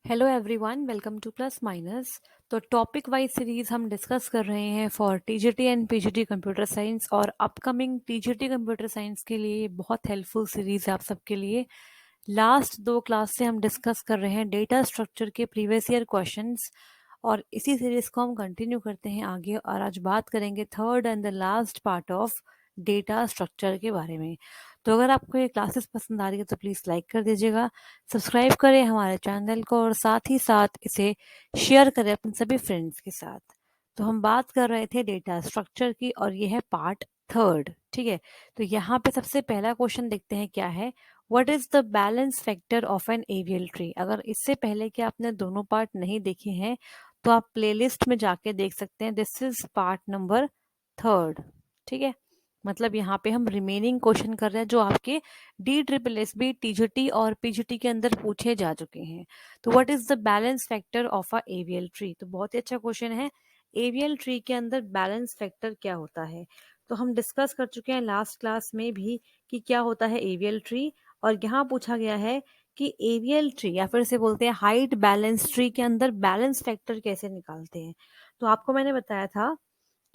Hello everyone, welcome two plus minus. तो topic wise series हम discuss कर रहे हैं for TGT and PGT computer science और अपकमिंग टीजीटी कंप्यूटर साइंस के लिए बहुत हेल्पफुल सीरीज है आप सबके लिए। लास्ट 2 क्लास से हम डिस्कस कर रहे हैं डेटा स्ट्रक्चर के प्रीवियस ईयर क्वेश्चंस और इसी सीरीज को हम कंटिन्यू करते हैं आगे और आज बात करेंगे third and the last part of data structure के बारे में। तो अगर आपको ये क्लासेस पसंद आ रही है तो प्लीज़ लाइक कर दीजिएगा, सब्सक्राइब करें हमारे चैनल को और साथ ही साथ इसे शेयर करें अपने सभी फ्रेंड्स के साथ। तो हम बात कर रहे थे डेटा स्ट्रक्चर की और ये है पार्ट थर्ड। ठीक है, तो यहाँ पे सबसे पहला क्वेश्चन देखते हैं क्या है। What is the balance factor of an AVL tree. अगर इससे पहले कि आपने दोनों पार्ट नहीं देखे हैं तो आप प्लेलिस्ट में जाके देख सकते हैं। This is part number third. ठीक है, मतलब यहाँ पे हम रिमेनिंग क्वेश्चन कर रहे हैं जो आपके DSSB टीजीटी और पीजीटी के अंदर पूछे जा चुके हैं। तो what is the balance factor of a AVL tree. तो बहुत ही अच्छा क्वेश्चन है। एवियल ट्री के अंदर बैलेंस फैक्टर क्या होता है, तो हम डिस्कस कर चुके हैं लास्ट क्लास में भी कि क्या होता है एवियल ट्री। और यहाँ पूछा गया है कि एवियल ट्री या फिर से बोलते हैं हाइट बैलेंस ट्री के अंदर बैलेंस फैक्टर कैसे निकालते हैं। तो आपको मैंने बताया था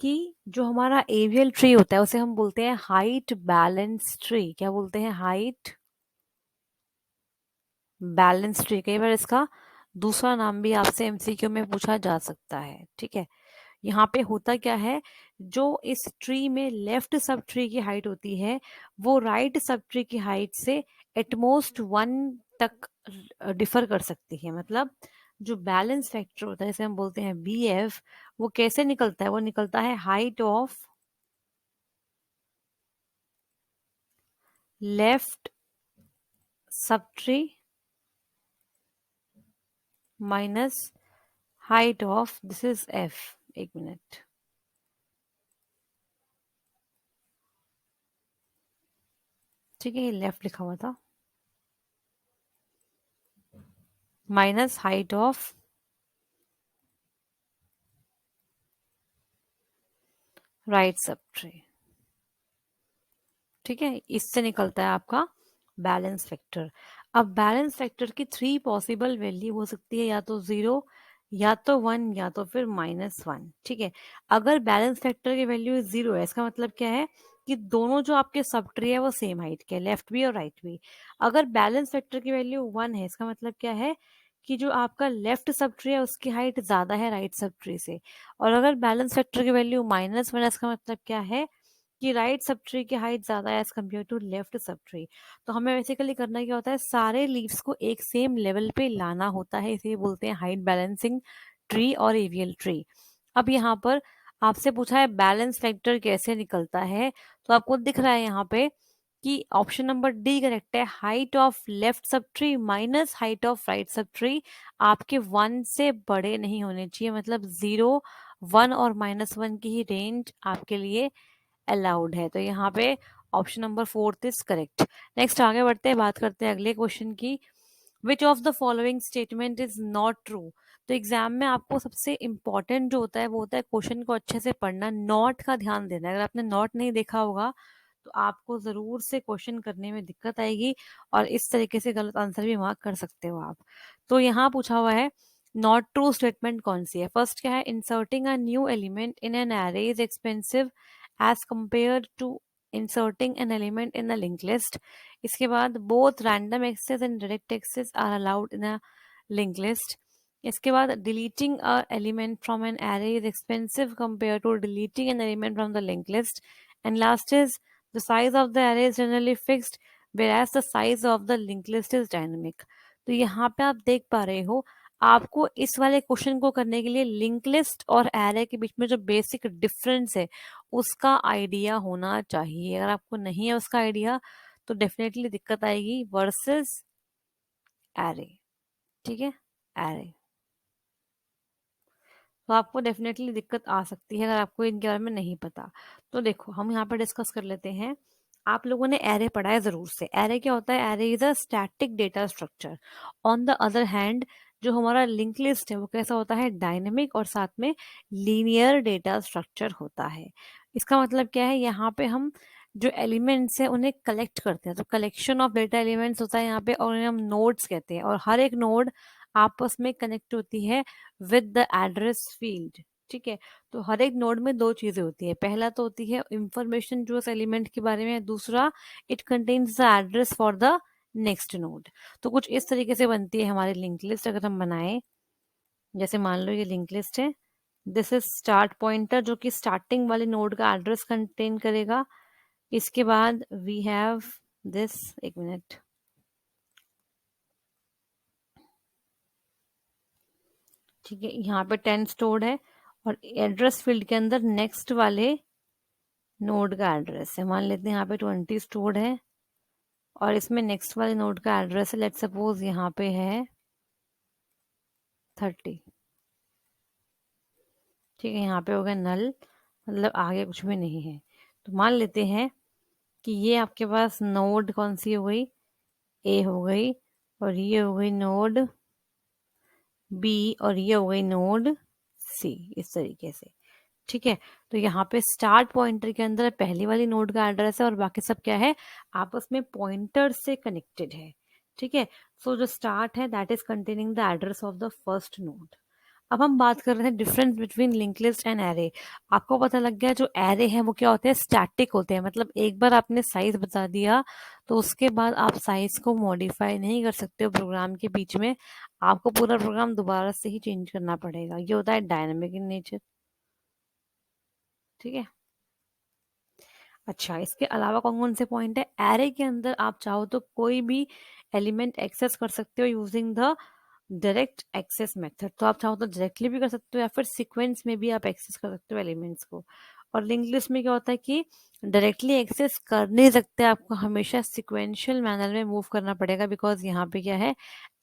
कि जो हमारा एवियल ट्री होता है उसे हम बोलते हैं हाइट बैलेंस ट्री। क्या बोलते हैं? Height balance tree. कई बार इसका दूसरा नाम भी आपसे एमसीक्यू में पूछा जा सकता है। ठीक है, यहाँ पे होता क्या है, जो इस ट्री में लेफ्ट सब ट्री की हाइट होती है वो राइट सब ट्री की हाइट से एटमोस्ट 1 तक डिफर कर सकती है। मतलब जो बैलेंस फैक्टर होता है जैसे हम बोलते हैं BF, वो कैसे निकलता है? वो निकलता है height of left sub tree minus height of this is F। एक मिनट, ठीक है, ये लेफ्ट लिखा हुआ था, minus height of right sub tree. ठीक है, इससे निकलता है आपका बैलेंस फैक्टर। अब बैलेंस फैक्टर की 3 पॉसिबल वैल्यू हो सकती है, या तो 0, या तो 1, या तो फिर -1। ठीक है, अगर बैलेंस फैक्टर की वैल्यू 0 है इसका मतलब क्या है कि दोनों जो आपके सब ट्री है वो सेम हाइट के, लेफ्ट भी और राइट भी। अगर बैलेंस फैक्टर की वैल्यू 1 है इसका मतलब क्या है कि जो आपका लेफ्ट सब ट्री है उसकी हाइट ज्यादा है राइट सब ट्री से। और अगर बैलेंस फैक्टर की वैल्यू -1 है इसका मतलब क्या है कि राइट सब ट्री की हाइट ज्यादा है as compared to left sub tree. तो हमें बेसिकली करना क्या होता है, सारे लीव्स को एक सेम लेवल पे लाना होता है, इसे बोलते हैं हाइट बैलेंसिंग ट्री और एवियल ट्री। अब यहाँ पर आपसे पूछा है बैलेंस फैक्टर कैसे निकलता है, तो आपको दिख रहा है यहाँ पे कि ऑप्शन नंबर डी करेक्ट है। Height of left sub tree minus height of right sub tree आपके 1 से बड़े नहीं होने चाहिए, मतलब 0, 1 और -1 की ही रेंज आपके लिए अलाउड है। तो यहाँ पे option number 4 is correct. Next आगे बढ़ते हैं, बात करते हैं अगले क्वेश्चन की। Which of the following statement is not true. तो एग्जाम में आपको सबसे इंपॉर्टेंट जो होता है वो होता है क्वेश्चन को अच्छे से पढ़ना, नॉट का ध्यान देना। अगर आपने नॉट नहीं देखा होगा तो आपको जरूर से क्वेश्चन करने में दिक्कत आएगी और इस तरीके से गलत आंसर भी मार्क कर सकते हो आप। तो यहाँ पूछा हुआ है नॉट ट्रू स्टेटमेंट कौन सी है। फर्स्ट क्या है, inserting a new element in an array is expensive as compared to inserting an element in a linked list। इसके बाद both random access and direct access are allowed in a linked list। इसके बाद deleting a element from an array is expensive compared to deleting an element from the linked list। and last is the size of the array is generally fixed whereas the size of the linked list is dynamic। तो यहाँ पे आप देख पा रहे हो, आपको इस वाले क्वेश्चन को करने के लिए लिंक लिस्ट और एरे के बीच में जो बेसिक डिफरेंस है उसका आइडिया होना चाहिए। अगर आपको नहीं है उसका आइडिया तो डेफिनेटली दिक्कत आएगी वर्सेस एरे। ठीक है, एरे तो आपको डेफिनेटली दिक्कत आ सकती है अगर आपको इनके बारे में नहीं पता। तो देखो हम यहाँ पर डिस्कस कर लेते हैं। आप लोगों ने एरे पढ़ा है जरूर से। एरे क्या होता है? Array is a static data structure. On the other hand जो हमारा लिंक लिस्ट है वो कैसा होता है? डायनेमिक और साथ में लीनियर डेटा स्ट्रक्चर होता है। इसका मतलब क्या है, यहाँ पे हम जो एलिमेंट्स हैं उन्हें कलेक्ट करते हैं, तो कलेक्शन ऑफ डेटा एलिमेंट्स होता है यहाँ पे और उन्हें हम नोड्स कहते हैं। और हर एक नोड आपस में कनेक्ट होती है विद द एड्रेस फील्ड। ठीक है, तो हर एक नोड में दो चीजें होती है, पहला तो होती है इंफॉर्मेशन जो उस एलिमेंट के बारे में है, दूसरा it contains the address for the next node. तो कुछ इस तरीके से बनती है हमारी लिंक लिस्ट। अगर हम बनाए, जैसे मान लो ये लिंक लिस्ट है, दिस इज स्टार्ट पॉइंटर जो कि स्टार्टिंग वाले नोड का एड्रेस कंटेन करेगा। इसके बाद वी हैव दिस, एक मिनट, ठीक है, यहाँ पे 10 स्टोर्ड है और एड्रेस फील्ड के अंदर नेक्स्ट वाले नोड का एड्रेस है, मान लेते हैं यहाँ पे 20 स्टोर्ड है और इसमें नेक्स्ट वाले नोड का एड्रेस है, लेट्स सपोज यहाँ पे है 30। ठीक है, यहाँ पे हो गया नल, मतलब आगे कुछ भी नहीं है। तो मान लेते हैं कि ये आपके पास नोड कौन सी हो गई, ए हो गई, और ये हो गई नोड बी, और ये हो गई नोड सी, इस तरीके से। ठीक है, तो यहाँ पे स्टार्ट पॉइंटर के अंदर पहली वाली नोड का एड्रेस है और बाकी सब क्या है, आपस में पॉइंटर से कनेक्टेड है। ठीक है, सो जो स्टार्ट है that is containing the address of the first node. अब हम बात कर रहे हैं difference between link list and array. आपको पता लग गया जो एरे है वो क्या होते हैं, स्टैटिक होते हैं, मतलब एक बार आपने साइज बता दिया तो उसके बाद आप साइज को मॉडिफाई नहीं कर सकते हो प्रोग्राम के बीच में, आपको पूरा प्रोग्राम दोबारा से ही चेंज करना पड़ेगा। ये होता है डायनेमिक इन नेचर। ठीक है, अच्छा, इसके अलावा कौन कौन से पॉइंट है, एरे के अंदर आप चाहो तो कोई भी एलिमेंट एक्सेस कर सकते हो using the direct access method. तो आप चाहो तो डायरेक्टली भी कर सकते हो या फिर सीक्वेंस में भी आप एक्सेस कर सकते हो एलिमेंट्स को। और लिंक लिस्ट में क्या होता है कि डायरेक्टली एक्सेस कर नहीं सकते, आपको हमेशा सिक्वेंशियल मैनर में मूव करना पड़ेगा, बिकॉज यहाँ पे क्या है,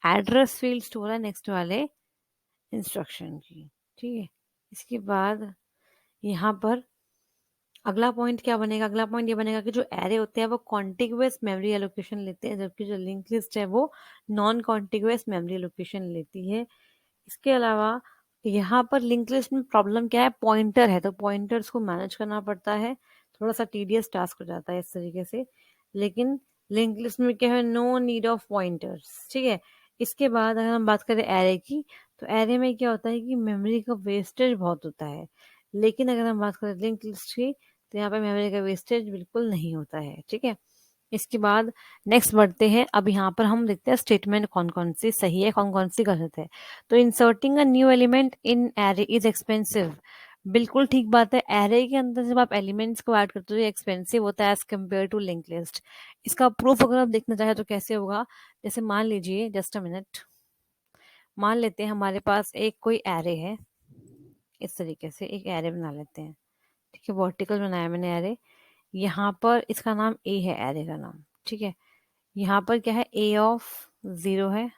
एड्रेस फील्ड स्टोर है नेक्स्ट वाले इंस्ट्रक्शन की। ठीक है, इसके बाद यहाँ पर अगला पॉइंट क्या बनेगा, अगला पॉइंट ये बनेगा कि जो एरे होते हैं वो कॉन्टिग्युअस मेमोरी एलोकेशन लेते हैं, जबकि जो लिंक लिस्ट है वो नॉन कॉन्टिग्युअस मेमोरी एलोकेशन लेती है। इसके अलावा यहाँ पर लिंक लिस्ट में प्रॉब्लम क्या है, पॉइंटर है, तो पॉइंटर्स को मैनेज करना पड़ता है, थोड़ा सा टीडियस टास्क हो जाता है इस तरीके से। लेकिन लिंक लिस्ट में क्या है, नो नीड ऑफ पॉइंटर्स। ठीक है, इसके बाद अगर हम बात करें एरे की, तो एरे में क्या होता है कि मेमोरी का वेस्टेज बहुत होता है, लेकिन अगर हम बात करें लिंक लिस्ट की तो यहाँ पे मेमोरी का वेस्टेज बिल्कुल नहीं होता है। ठीक है, इसके बाद नेक्स्ट बढ़ते हैं। अब यहाँ पर हम देखते हैं स्टेटमेंट कौन कौन सी सही है, कौन कौन सी गलत है। तो inserting a new element in array is expensive, बिल्कुल ठीक बात है। एरे के अंदर जब आप एलिमेंट्स को ऐड करते हो तो एक्सपेंसिव होता है as compared to link list. इसका प्रूफ अगर आप देखना चाहें तो कैसे होगा, जैसे मान लीजिए, जस्ट अ मिनट, मान लेते हैं हमारे पास एक कोई एरे है, इस तरीके से एक एरे बना लेते हैं। ठीक है, वर्टिकल बनाया मैंने एरे, यहाँ पर इसका नाम ए है, एरे का नाम। ठीक है, यहाँ पर क्या है, ए ऑफ 0 है,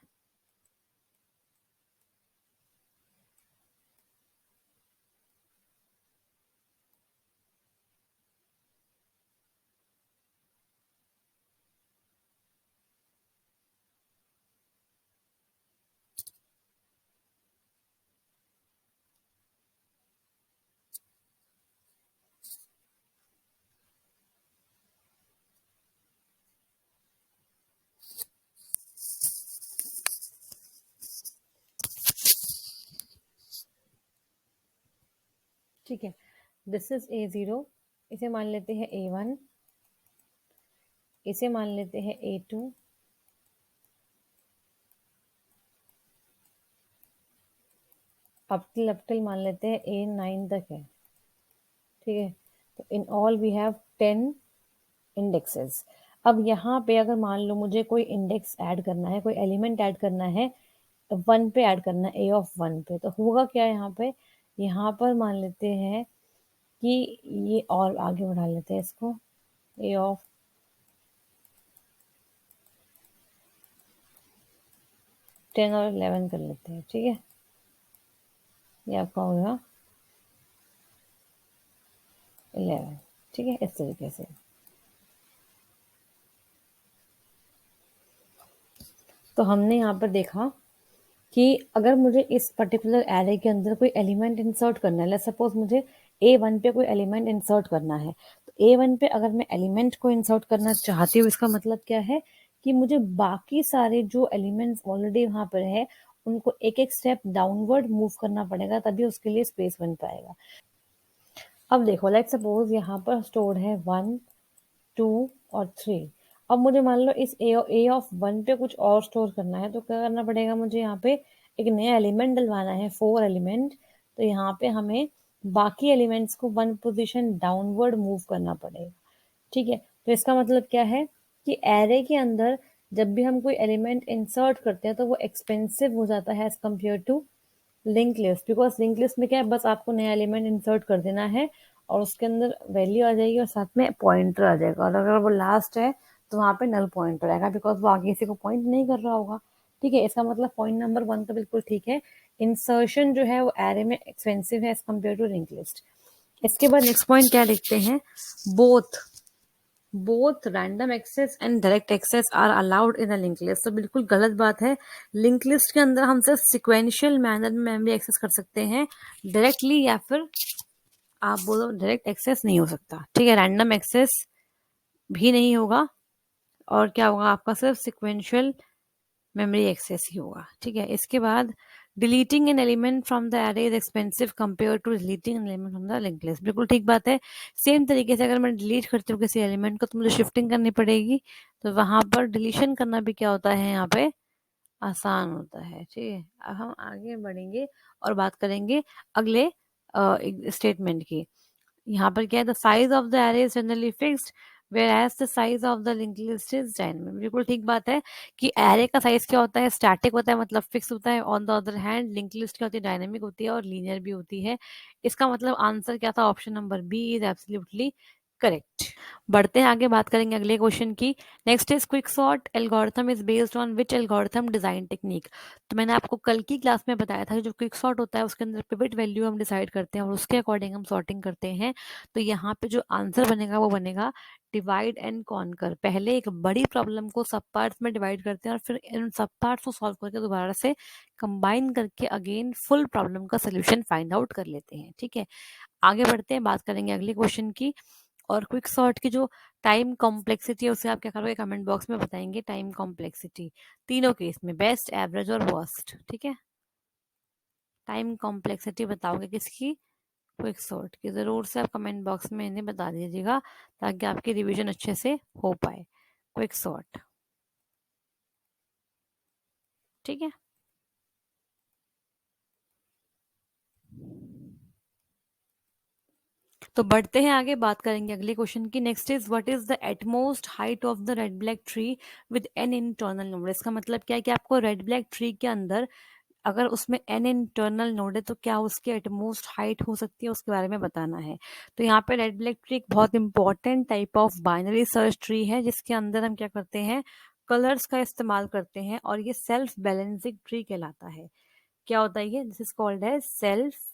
ठीक है, दिस इज A0, इसे मान लेते हैं A1, इसे मान लेते हैं A2, अप टिल मान लेते हैं A9 तक है। ठीक है, तो in all we have 10 indexes. अब यहाँ पे अगर मान लो मुझे कोई इंडेक्स ऐड करना है, कोई एलिमेंट ऐड करना है, 1 पे ऐड करना है, A of 1 पे, तो होगा क्या यहाँ पे, यहाँ पर मान लेते हैं कि ये और आगे बढ़ा लेते हैं इसको, A of 10 और 11 कर लेते हैं। ठीक है, ये आपका होगा 11। ठीक है, इस तरीके से। तो हमने यहाँ पर देखा कि अगर मुझे इस पर्टिकुलर एरे के अंदर कोई एलिमेंट इंसर्ट करना है, लेट्स सपोज मुझे A1 पे कोई एलिमेंट इंसर्ट करना है, तो A1 पे अगर मैं एलिमेंट को इंसर्ट करना चाहती हूँ, इसका मतलब क्या है कि मुझे बाकी सारे जो एलिमेंट्स ऑलरेडी वहां पर है उनको एक एक स्टेप डाउनवर्ड मूव करना पड़ेगा, तभी उसके लिए स्पेस बन पाएगा। अब देखो, लेट सपोज यहाँ पर स्टोर्ड है 1, 2 और 3। अब मुझे मान लो इस ए ऑफ 1 पे कुछ और स्टोर करना है, तो क्या करना पड़ेगा मुझे? यहाँ पे एक नया एलिमेंट डलवाना है, 4 एलिमेंट। तो यहाँ पे हमें बाकी एलिमेंट्स को 1 पोजीशन डाउनवर्ड मूव करना पड़ेगा। ठीक है, तो इसका मतलब क्या है कि एरे के अंदर जब भी हम कोई एलिमेंट इंसर्ट करते हैं तो वो एक्सपेंसिव हो जाता है as compared to link list. Because link list में क्या है, बस आपको नया एलिमेंट इंसर्ट कर देना है और उसके अंदर वैल्यू आ जाएगी और साथ में पॉइंटर आ जाएगा, और अगर वो लास्ट है तो वहां पे नल पॉइंटर आएगा, बिकॉज वो आगे किसी को पॉइंट नहीं कर रहा होगा। ठीक है, इसका मतलब पॉइंट नंबर 1 तो बिल्कुल ठीक है, इंसर्शन जो है वो एरे में एक्सपेंसिव है as compared to link list. इसके बाद नेक्स्ट पॉइंट क्या लिखते हैं? Both random access and direct access are allowed in a link list. तो बिल्कुल गलत बात है। लिंक लिस्ट के अंदर हम सिर्फ सिक्वेंशियल मैनर में मेमोरी एक्सेस कर सकते हैं डायरेक्टली, या फिर आप बोलो डायरेक्ट एक्सेस नहीं हो सकता। ठीक है, रैंडम एक्सेस भी नहीं होगा, और क्या होगा आपका? सिर्फ सिक्वेंशियल मेमोरी एक्सेस ही होगा। ठीक है, इसके बाद deleting an element from the array is expensive compare to deleting an element from the link list. बिल्कुल ठीक बात है। सेम तरीके से अगर मैं डिलीट करती हूँ किसी एलिमेंट को तो मुझे शिफ्टिंग करनी पड़ेगी, तो वहां पर डिलीशन करना भी क्या होता है यहाँ पे? आसान होता है। ठीक है, अब हम आगे बढ़ेंगे और बात करेंगे अगले स्टेटमेंट की। यहाँ पर क्या है? The size of the array is generally fixed whereas the size of the linked list is dynamic। बिल्कुल ठीक बात है कि एरे का साइज क्या होता है? स्टैटिक होता है, मतलब फिक्स होता है। On the other hand link list क्या होती है? डायनेमिक होती है और लीनियर भी होती है। इसका मतलब आंसर क्या था? Option number B is absolutely correct. बढ़ते हैं आगे, बात करेंगे अगले क्वेश्चन की। Next is quick sort algorithm is based on which algorithm design technique. तो मैंने आपको कल की क्लास में बताया था कि जो क्विक सॉर्ट होता है उसके अंदर पिवट वैल्यू हम डिसाइड करते हैं और उसके अकॉर्डिंग हम सॉर्टिंग करते हैं। तो यहाँ पे जो आंसर बनेगा वो बनेगा डिवाइड एंड कॉन्कर। पहले एक बड़ी प्रॉब्लम को सब पार्ट्स में डिवाइड करते हैं और फिर इन सब पार्ट्स को सॉल्व करके दोबारा से कंबाइन करके अगेन फुल प्रॉब्लम का सोल्यूशन फाइंड आउट कर लेते हैं। ठीक है, आगे बढ़ते हैं, बात करेंगे अगले क्वेश्चन की। और क्विक सॉर्ट की जो टाइम कॉम्प्लेक्सिटी है उसे आप क्या करोगे? कमेंट बॉक्स में बताएंगे टाइम कॉम्प्लेक्सिटी तीनों केस में, बेस्ट, एवरेज और वर्स्ट। ठीक है, टाइम कॉम्प्लेक्सिटी बताओगे किसकी? क्विक सॉर्ट की। जरूर से आप कमेंट बॉक्स में इन्हें बता दीजिएगा ताकि आपकी रिवीजन अच्छे से हो पाए। Quick sort. ठीक है, तो बढ़ते हैं आगे, बात करेंगे अगले क्वेश्चन की। Next is what is the at most height of the red black tree with n internal node. इसका मतलब क्या है कि आपको रेड ब्लैक ट्री के अंदर अगर उसमें एन इंटरनल नोड है तो क्या उसकी एटमोस्ट हाइट हो सकती है, उसके बारे में बताना है। तो यहाँ पे रेड ब्लैक ट्री एक बहुत important type of binary search tree है जिसके अंदर हम क्या करते हैं? कलर्स का इस्तेमाल करते हैं, और ये सेल्फ बैलेंसिंग ट्री कहलाता है। क्या होता है ये? This is called as self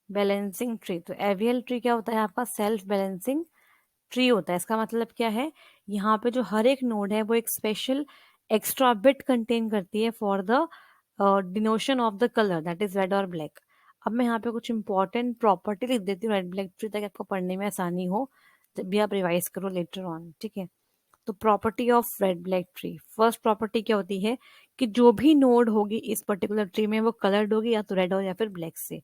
balancing tree. तो एवियल ट्री क्या होता है आपका? सेल्फ बैलेंसिंग ट्री होता है। इसका मतलब क्या है? यहाँ पे जो हर एक नोड है वो एक स्पेशल एक्स्ट्रा बिट कंटेन करती है for the डिनोशन of the colour that is red और ब्लैक। अब मैं यहाँ पे कुछ इंपॉर्टेंट प्रॉपर्टी लिख देती हूँ रेड ब्लैक ट्री ताकि आपको पढ़ने में आसानी हो जब भी आप रिवाइज करो लेटर ऑन। ठीक है, तो property of red black tree, first property क्या होती है कि जो भी नोड होगी इस पर्टिकुलर ट्री में वो कलर्ड होगी या तो रेड और या फिर ब्लैक से।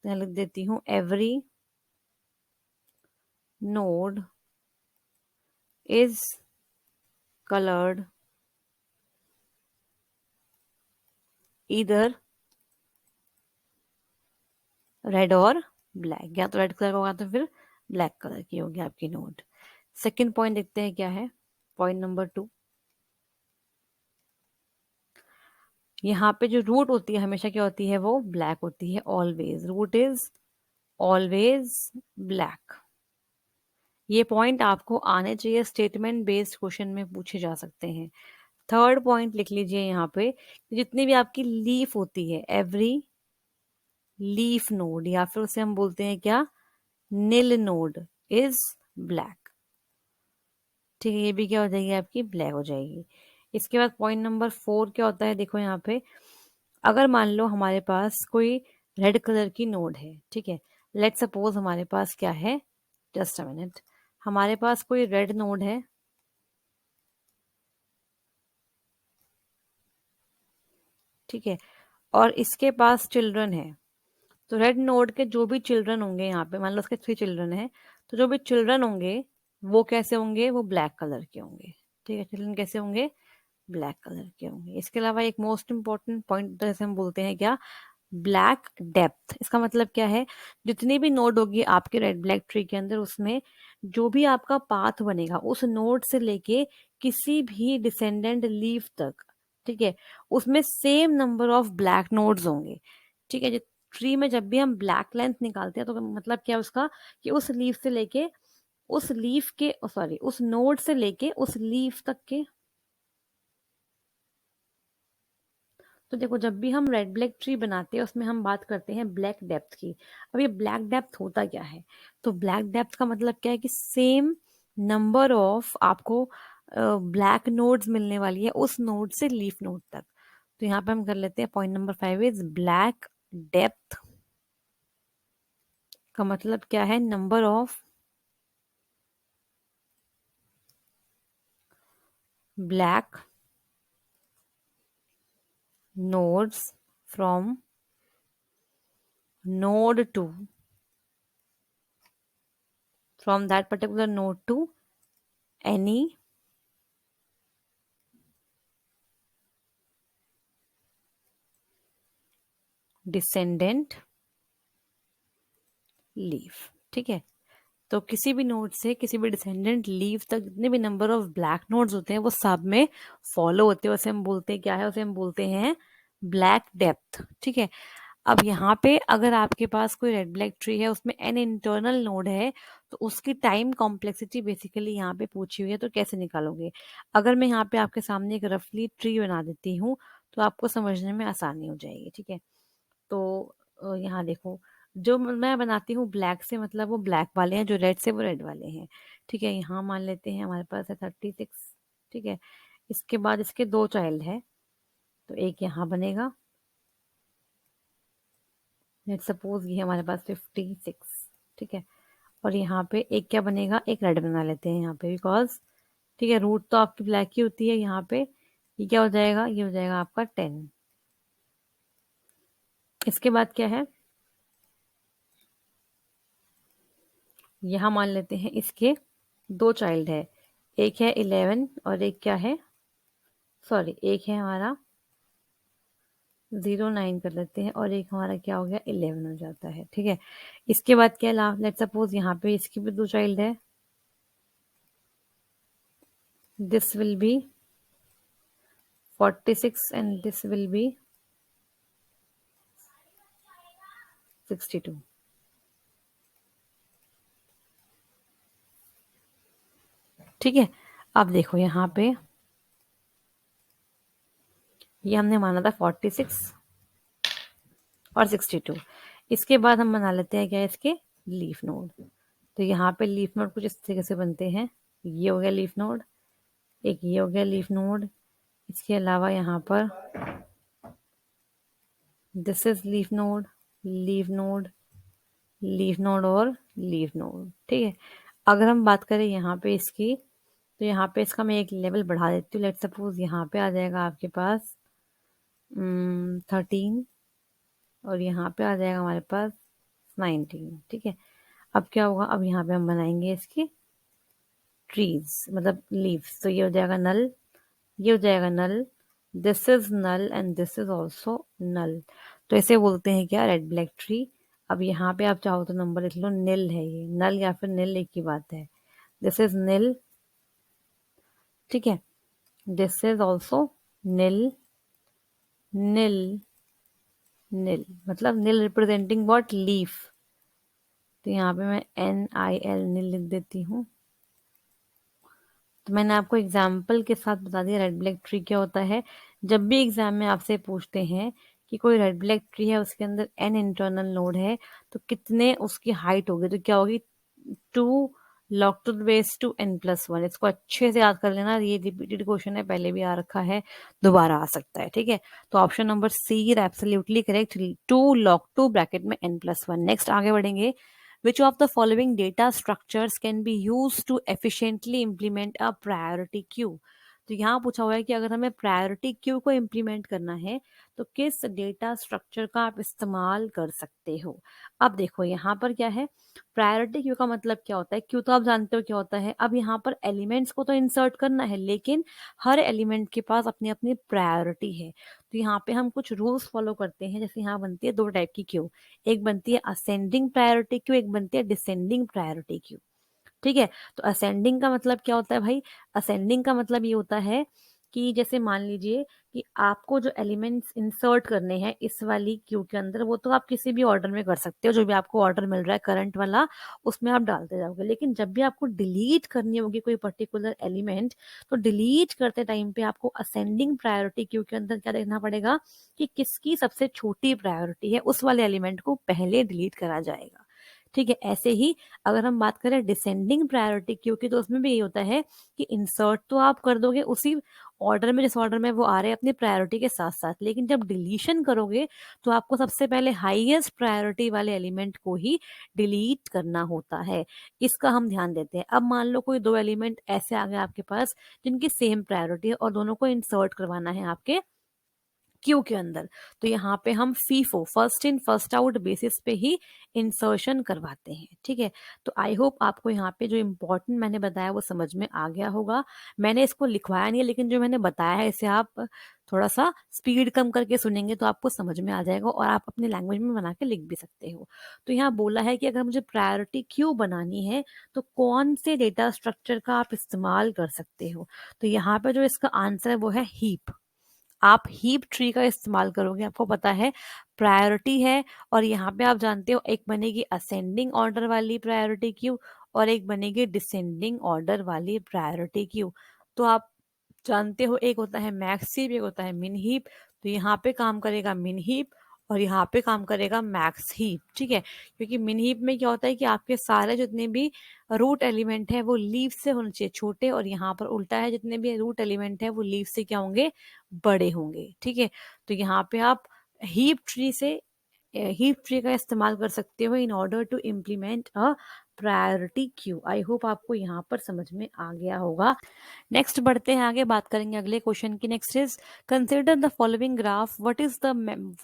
तो यहाँ लिख देती हूँ every node is colored either red और ब्लैक, या तो रेड कलर का होगा तो फिर ब्लैक कलर की होगी आपकी नोट। सेकंड पॉइंट देखते हैं क्या है। पॉइंट नंबर 2, यहाँ पे जो रूट होती है हमेशा क्या होती है? वो ब्लैक होती है, always. Root is always black. ये पॉइंट आपको आने चाहिए, स्टेटमेंट बेस्ड क्वेश्चन में पूछे जा सकते हैं। थर्ड पॉइंट लिख लीजिए यहाँ पे, जितनी भी आपकी लीफ होती है, एवरी लीफ नोड, या फिर उसे हम बोलते हैं क्या? नील नोड इज ब्लैक। ठीक है, ये भी क्या हो जाएगी? आपकी ब्लैक हो जाएगी। इसके बाद पॉइंट नंबर 4 क्या होता है? देखो यहाँ पे, अगर मान लो हमारे पास कोई रेड कलर की नोड है। ठीक है, लेट सपोज हमारे पास क्या है? जस्ट अ मिनट, हमारे पास कोई रेड नोड है ठीक है, और इसके पास चिल्ड्रन है, तो रेड नोड के जो भी चिल्ड्रन होंगे यहाँ पे, मान लो उसके 3 चिल्ड्रन है, तो जो भी चिल्ड्रन होंगे वो कैसे होंगे, वो ब्लैक कलर के होंगे। ठीक है, चिल्ड्रन कैसे होंगे, ब्लैक कलर के होंगे। इसके अलावा एक मोस्ट इंपॉर्टेंट पॉइंट जैसे हम बोलते हैं क्या, ब्लैक डेप्थ। इसका मतलब क्या है, जितनी भी नोड होगी आपके रेड ब्लैक ट्री के अंदर, उसमें जो भी आपका पाथ बनेगा उस नोड से लेके किसी भी डिसेंडेंट लीफ तक, ठीक है, उसमें same number of black nodes होंगे। ठीक है, ट्री में जब भी हम ब्लैक लेंथ निकालते हैं तो मतलब क्या है उसका, कि उस लीफ से लेके उस लीफ के, सॉरी, उस नोड से लेके उस लीफ तक के। तो देखो, जब भी हम रेड ब्लैक ट्री बनाते हैं उसमें हम बात करते हैं ब्लैक डेप्थ की। अब ये ब्लैक डेप्थ होता क्या है, तो ब्लैक डेप्थ का मतलब क्या है कि सेम नंबर ऑफ आपको ब्लैक नोड्स मिलने वाली है उस नोड से लीफ नोड तक। तो यहाँ पे हम कर लेते हैं point number 5 is black depth का मतलब क्या है, number of black nodes from node to, from that particular node to any descendant leaf। ठीक है, तो किसी भी नोड से किसी भी डिसेंडेंट लीफ तक जितने भी नंबर ऑफ ब्लैक नोड्स होते हैं वो सब में फॉलो होते हैं, उसे हम बोलते हैं क्या है, उसे हम बोलते हैं ब्लैक डेप्थ। ठीक है, अब यहाँ पे अगर आपके पास कोई रेड ब्लैक ट्री है, उसमें एन इंटरनल नोड है, तो उसकी टाइम कॉम्प्लेक्सिटी बेसिकली यहाँ पे पूछी हुई है, तो कैसे निकालोगे। अगर मैं यहाँ पे आपके सामने एक रफली ट्री बना देती हूँ तो आपको समझने में आसानी हो जाएगी। ठीक है, तो यहाँ देखो, जो मैं बनाती हूँ ब्लैक से, मतलब वो ब्लैक वाले हैं, जो रेड से वो रेड वाले हैं। ठीक है, यहाँ मान लेते हैं हमारे पास है 36। ठीक है, इसके बाद इसके 2 चाइल्ड है, तो एक यहाँ बनेगा, लेट्स सपोज ये हमारे पास 56। ठीक है, और यहाँ पे एक क्या बनेगा, एक रेड बना लेते हैं यहाँ पे, बिकॉज ठीक है, रूट तो आपकी ब्लैक ही होती है। यहाँ पे ये क्या हो जाएगा, ये हो जाएगा आपका 10। इसके बाद क्या है, यहाँ मान लेते हैं इसके 2 चाइल्ड है, एक है 11 और एक क्या है, सॉरी, एक है हमारा 09 कर लेते हैं, और एक हमारा क्या हो गया, 11 हो जाता है। ठीक है, इसके बाद क्या है, लेट सपोज यहाँ पे इसकी भी 2 चाइल्ड है, this will be 46 and this will be 62। ठीक है, अब देखो यहाँ पे ये हमने माना था 46 और 62। इसके बाद हम बना लेते हैं क्या, इसके लीफ नोड। तो यहाँ पे लीफ नोड कुछ इस तरीके से बनते हैं, ये हो गया लीफ नोड, एक ये हो गया लीफ नोड। इसके अलावा यहाँ पर this is leaf node, leaf node, leaf node और लीफ नोड। ठीक है, अगर हम बात करें यहाँ पे इसकी, तो यहाँ पे इसका मैं एक लेवल बढ़ा देती हूँ। लेट सपोज यहाँ पे आ जाएगा आपके पास 13, और यहाँ पे आ जाएगा हमारे पास 19। ठीक है, अब क्या होगा, अब यहाँ पे हम बनाएंगे इसकी ट्रीज, मतलब लीव्स। तो ये हो जाएगा नल, ये हो जाएगा null, this is null and this is also null. तो इसे बोलते हैं क्या, रेड ब्लैक ट्री। अब यहाँ पे आप चाहो तो नंबर लिख लो, नील है ये, नल या फिर नील एक ही बात है। दिस इज नील, ठीक है, दिस इज ऑल्सो नील, नील, नील, मतलब नील रिप्रेजेंटिंग व्हाट, लीफ। तो यहाँ पे मैं NIL नील लिख देती हूँ। तो मैंने आपको एग्जाम्पल के साथ बता दिया रेड ब्लैक ट्री क्या होता है। जब भी एग्जाम में आपसे पूछते हैं कि कोई रेड ब्लैक ट्री है, उसके अंदर n इंटरनल नोड है, तो कितने उसकी हाइट होगी, तो क्या होगी, 2 log to the base 2 n+1। इसको अच्छे से याद कर लेना, ये रिपीटेड क्वेश्चन है, पहले भी आ रखा है, दोबारा आ सकता है। ठीक है, तो option number C is absolutely correct, 2 log 2 bracket में n+1। नेक्स्ट आगे बढ़ेंगे, which of the following data structures can be used to efficiently implement a priority queue। तो यहाँ पूछा हुआ है कि अगर हमें प्रायोरिटी क्यू को इम्प्लीमेंट करना है तो किस डेटा स्ट्रक्चर का आप इस्तेमाल कर सकते हो। अब देखो यहाँ पर क्या है, प्रायोरिटी क्यू का मतलब क्या होता है, क्यू तो आप जानते हो क्या होता है। अब यहाँ पर एलिमेंट्स को तो इंसर्ट करना है, लेकिन हर एलिमेंट के पास अपनी अपनी प्रायोरिटी है। तो यहाँ पे हम कुछ रूल्स फॉलो करते हैं। जैसे यहाँ बनती है दो टाइप की क्यू, एक बनती है असेंडिंग प्रायोरिटी क्यू, एक बनती है डिसेंडिंग प्रायोरिटी क्यू। ठीक है, तो असेंडिंग का मतलब क्या होता है भाई, असेंडिंग का मतलब ये होता है कि जैसे मान लीजिए कि आपको जो एलिमेंट्स इंसर्ट करने हैं इस वाली क्यू के अंदर, वो तो आप किसी भी ऑर्डर में कर सकते हो, जो भी आपको ऑर्डर मिल रहा है करंट वाला उसमें आप डालते जाओगे। लेकिन जब भी आपको डिलीट करनी होगी कोई पर्टिकुलर एलिमेंट, तो डिलीट करते टाइम पे आपको असेंडिंग प्रायोरिटी क्यू के अंदर क्या देखना पड़ेगा कि किसकी सबसे छोटी प्रायोरिटी है, उस वाले एलिमेंट को पहले डिलीट करा जाएगा। ठीक है, ऐसे ही अगर हम बात करें डिसेंडिंग प्रायोरिटी क्यू की, तो उसमें भी यही होता है कि इंसर्ट तो आप कर दोगे उसी ऑर्डर में जिस ऑर्डर में वो आ रहे हैं अपनी प्रायोरिटी के साथ साथ, लेकिन जब डिलीशन करोगे तो आपको सबसे पहले हाईएस्ट प्रायोरिटी वाले एलिमेंट को ही डिलीट करना होता है। इसका हम ध्यान देते हैं। अब मान लो कोई दो एलिमेंट ऐसे आ गए आपके पास जिनकी सेम प्रायोरिटी है और दोनों को इंसर्ट करवाना है आपके क्यू के अंदर, तो यहाँ पे हम FIFO first in first out basis पे ही इंसर्शन करवाते हैं। ठीक है, तो आई होप आपको यहाँ पे जो इम्पोर्टेंट मैंने बताया वो समझ में आ गया होगा। मैंने इसको लिखवाया नहीं है, लेकिन जो मैंने बताया है इसे आप थोड़ा सा स्पीड कम करके सुनेंगे तो आपको समझ में आ जाएगा और आप अपने लैंग्वेज में बना के लिख भी सकते हो। तो यहाँ बोला है कि अगर मुझे प्रायोरिटी क्यू बनानी है तो कौन से डेटा स्ट्रक्चर का आप इस्तेमाल कर सकते हो। तो यहाँ पे जो इसका आंसर है वो है हीप। आप हीप ट्री का इस्तेमाल करोगे। आपको पता है प्रायोरिटी है, और यहाँ पे आप जानते हो एक बनेगी असेंडिंग ऑर्डर वाली प्रायोरिटी क्यू और एक बनेगी डिसेंडिंग ऑर्डर वाली प्रायोरिटी क्यू। तो आप जानते हो एक होता है मैक्स हीप, एक होता है मिन हीप। तो यहाँ पे काम करेगा मिन हीप और यहाँ पे काम करेगा मैक्स हीप। ठीक है, क्योंकि मिन हीप में क्या होता है कि आपके सारे जितने भी रूट एलिमेंट है वो लीफ से होने चाहिए छोटे, और यहाँ पर उल्टा है, जितने भी रूट एलिमेंट है वो लीफ से क्या होंगे, बड़े होंगे। ठीक है, तो यहाँ पे आप हीप ट्री से हीप ट्री का इस्तेमाल कर सकते हो in order to implement a priority queue. I hope आपको यहाँ पर समझ में आ गया होगा। नेक्स्ट बढ़ते हैं आगे, बात करेंगे अगले क्वेश्चन की। Next is consider the following graph, what is the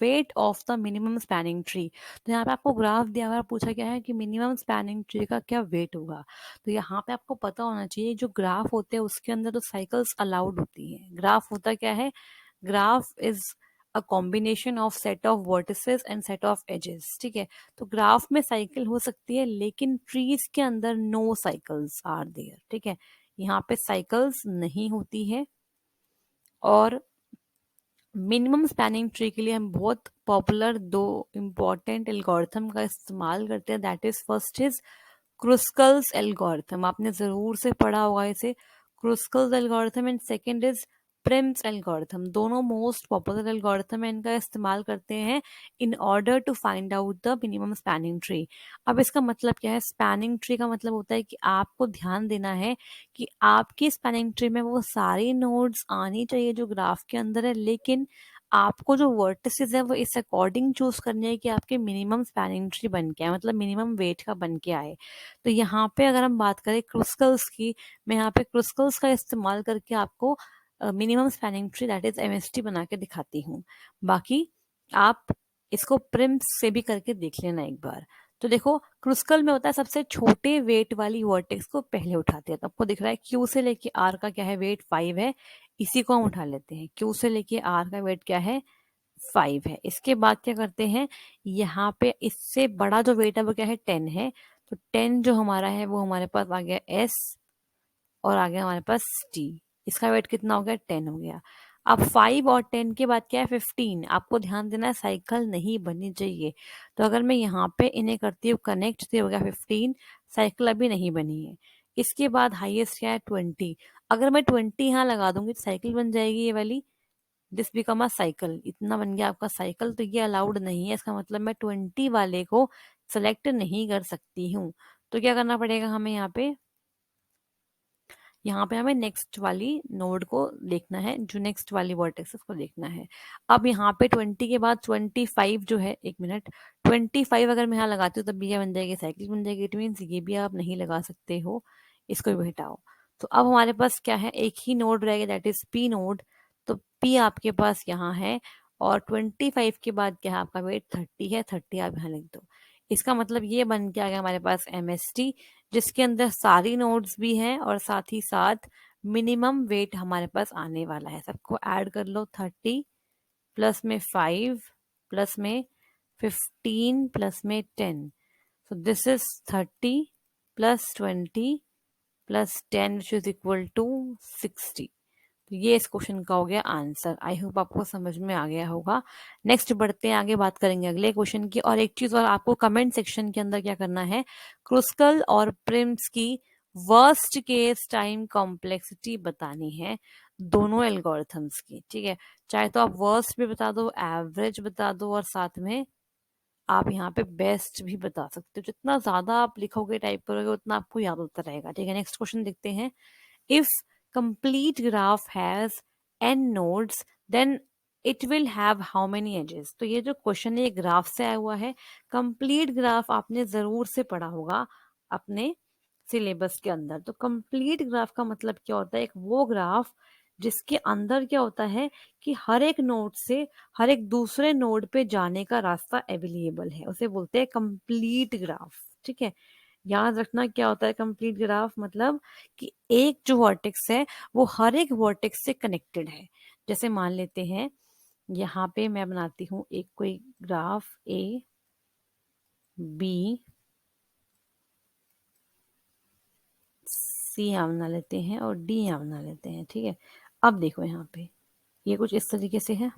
weight of the minimum spanning tree. तो यहाँ पे आपको ग्राफ दिया हुआ है, पूछा गया है कि मिनिमम स्पैनिंग ट्री का क्या वेट होगा। तो यहाँ पे आपको पता होना चाहिए जो ग्राफ होते हैं उसके अंदर तो साइकिल्स अलाउड होती है। ग्राफ होता क्या है, graph is a combination of set of vertices and set of edges. ठीक है, तो ग्राफ में साइकिल हो सकती है लेकिन ट्रीज के अंदर नो साइकिल्स आर देयर। ठीक है, यहाँ पे साइकिल्स नहीं होती है। और मिनिमम स्पैनिंग ट्री के लिए हम बहुत पॉपुलर दो इंपॉर्टेंट एल्गोरिथम का इस्तेमाल करते हैं। That is first is Kruskal's algorithm, आपने जरूर से पढ़ा होगा इसे, Kruskal's algorithm. And second is Prim's algorithm. दोनों मोस्ट पॉपुलर एल्गोरिथम है, इनका इस्तेमाल करते हैं in order to find out the minimum spanning tree. अब इसका मतलब क्या है, स्पैनिंग ट्री का मतलब होता है कि आपको ध्यान देना है कि आपकी स्पैनिंग ट्री में वो सारी नोड्स आनी चाहिए जो ग्राफ के अंदर है, लेकिन आपको जो वर्टिसेस है वो इस अकॉर्डिंग चूज करने है कि आपके मिनिमम स्पैनिंग ट्री बन के आए, मतलब मिनिमम वेट का बन के आए। तो यहाँ पे अगर हम बात करें क्रुस्कल्स की, मैं यहाँ पे क्रुस्कल्स का इस्तेमाल करके आपको minimum spanning tree that is MST बना के दिखाती हूँ। बाकी आप इसको प्रिम्स से भी करके देख लेना एक बार। तो देखो क्रुस्कल में होता है सबसे छोटे वेट वाली वर्टेक्स को पहले उठाते हैं। तो आपको दिख रहा है क्यू से लेके आर का क्या है वेट 5 है, इसी को हम उठा लेते हैं। क्यू से लेके आर का वेट क्या है 5 है। इसके बाद क्या करते हैं, यहाँ पे इससे बड़ा जो वेट है वो क्या है 10 है। तो 10 जो हमारा है वो हमारे पास आ गया एस और आ गया हमारे पास टी। इसका वेट कितना हो गया 10 हो गया। अब 5 और 10 के बाद क्या है 15। आपको ध्यान देना है साइकिल नहीं बननी चाहिए। तो अगर मैं यहाँ पे इन्हें करती हूँ कनेक्ट, तो हो गया 15, साइकिल अभी नहीं बनी है। इसके बाद हाईएस्ट क्या है 20। अगर मैं 20 यहाँ लगा दूंगी तो साइकिल बन जाएगी ये वाली, दिस बिकम अ साइकिल। इतना बन गया आपका साइकिल, तो ये अलाउड नहीं है। इसका मतलब मैं 20 वाले को सेलेक्ट नहीं कर सकती हूँ। तो क्या करना पड़ेगा हमें यहाँ पे हमें नेक्स्ट वाली नोड को देखना है, जो नेक्स्ट वाली वर्टेक्स को देखना है। अब यहाँ पे 20 के बाद 25 जो है, एक मिनट, 25 अगर मैं यहाँ लगाती हूँ तब भी क्या बन जाएगी, साइकिल बन जाएगी। इट मीन्स ये भी आप नहीं लगा सकते हो, इसको भी हटाओ। तो अब हमारे पास क्या है, एक ही नोड रहेगा, दैट इज पी नोड। तो पी आपके पास यहाँ है, और 25 के बाद क्या है आपका वेट 30 है, 30 आप यहाँ लिख दो। इसका मतलब ये बन के आ गया हमारे पास एमएसटी, जिसके अंदर सारी नोड्स भी हैं और साथ ही साथ मिनिमम वेट हमारे पास आने वाला है। सबको ऐड कर लो, 30 प्लस में 5 प्लस में 15 प्लस में 10, so this is 30 plus 20 plus 10 which is equal to 60। तो ये इस क्वेश्चन का हो गया आंसर। आई होप आपको समझ में आ गया होगा। नेक्स्ट बढ़ते हैं आगे, बात करेंगे अगले क्वेश्चन की। और एक चीज और, आपको कमेंट सेक्शन के अंदर क्या करना है, क्रुस्कल और प्रिम्स की वर्स्ट केस टाइम कॉम्प्लेक्सिटी बतानी है दोनों एल्गोरिथम्स की, ठीक है। चाहे तो आप वर्स्ट भी बता दो, एवरेज बता दो, और साथ में आप यहाँ पे बेस्ट भी बता सकते हो। जितना ज्यादा आप लिखोगे, टाइप करोगे, उतना आपको याद होता रहेगा, ठीक है। नेक्स्ट क्वेश्चन देखते हैं। If complete graph has n nodes then it will have how many edges. तो ये जो क्वेश्चन है ये ग्राफ से आया हुआ है। कंप्लीट ग्राफ आपने जरूर से पढ़ा होगा अपने सिलेबस के अंदर। तो कंप्लीट ग्राफ का मतलब क्या होता है, एक वो ग्राफ जिसके अंदर क्या होता है कि हर एक नोड से हर एक दूसरे नोड पे जाने का रास्ता अवेलेबल है, उसे बोलते हैं कंप्लीट ग्राफ, ठीक है। याद रखना क्या होता है कंप्लीट ग्राफ, मतलब कि एक जो वर्टेक्स है वो हर एक वर्टेक्स से कनेक्टेड है। जैसे मान लेते हैं यहाँ पे मैं बनाती हूँ एक कोई ग्राफ ए बी सी यहाँ बना लेते हैं और डी यहाँ बना लेते हैं, ठीक है। अब देखो यहाँ पे ये कुछ इस तरीके से है,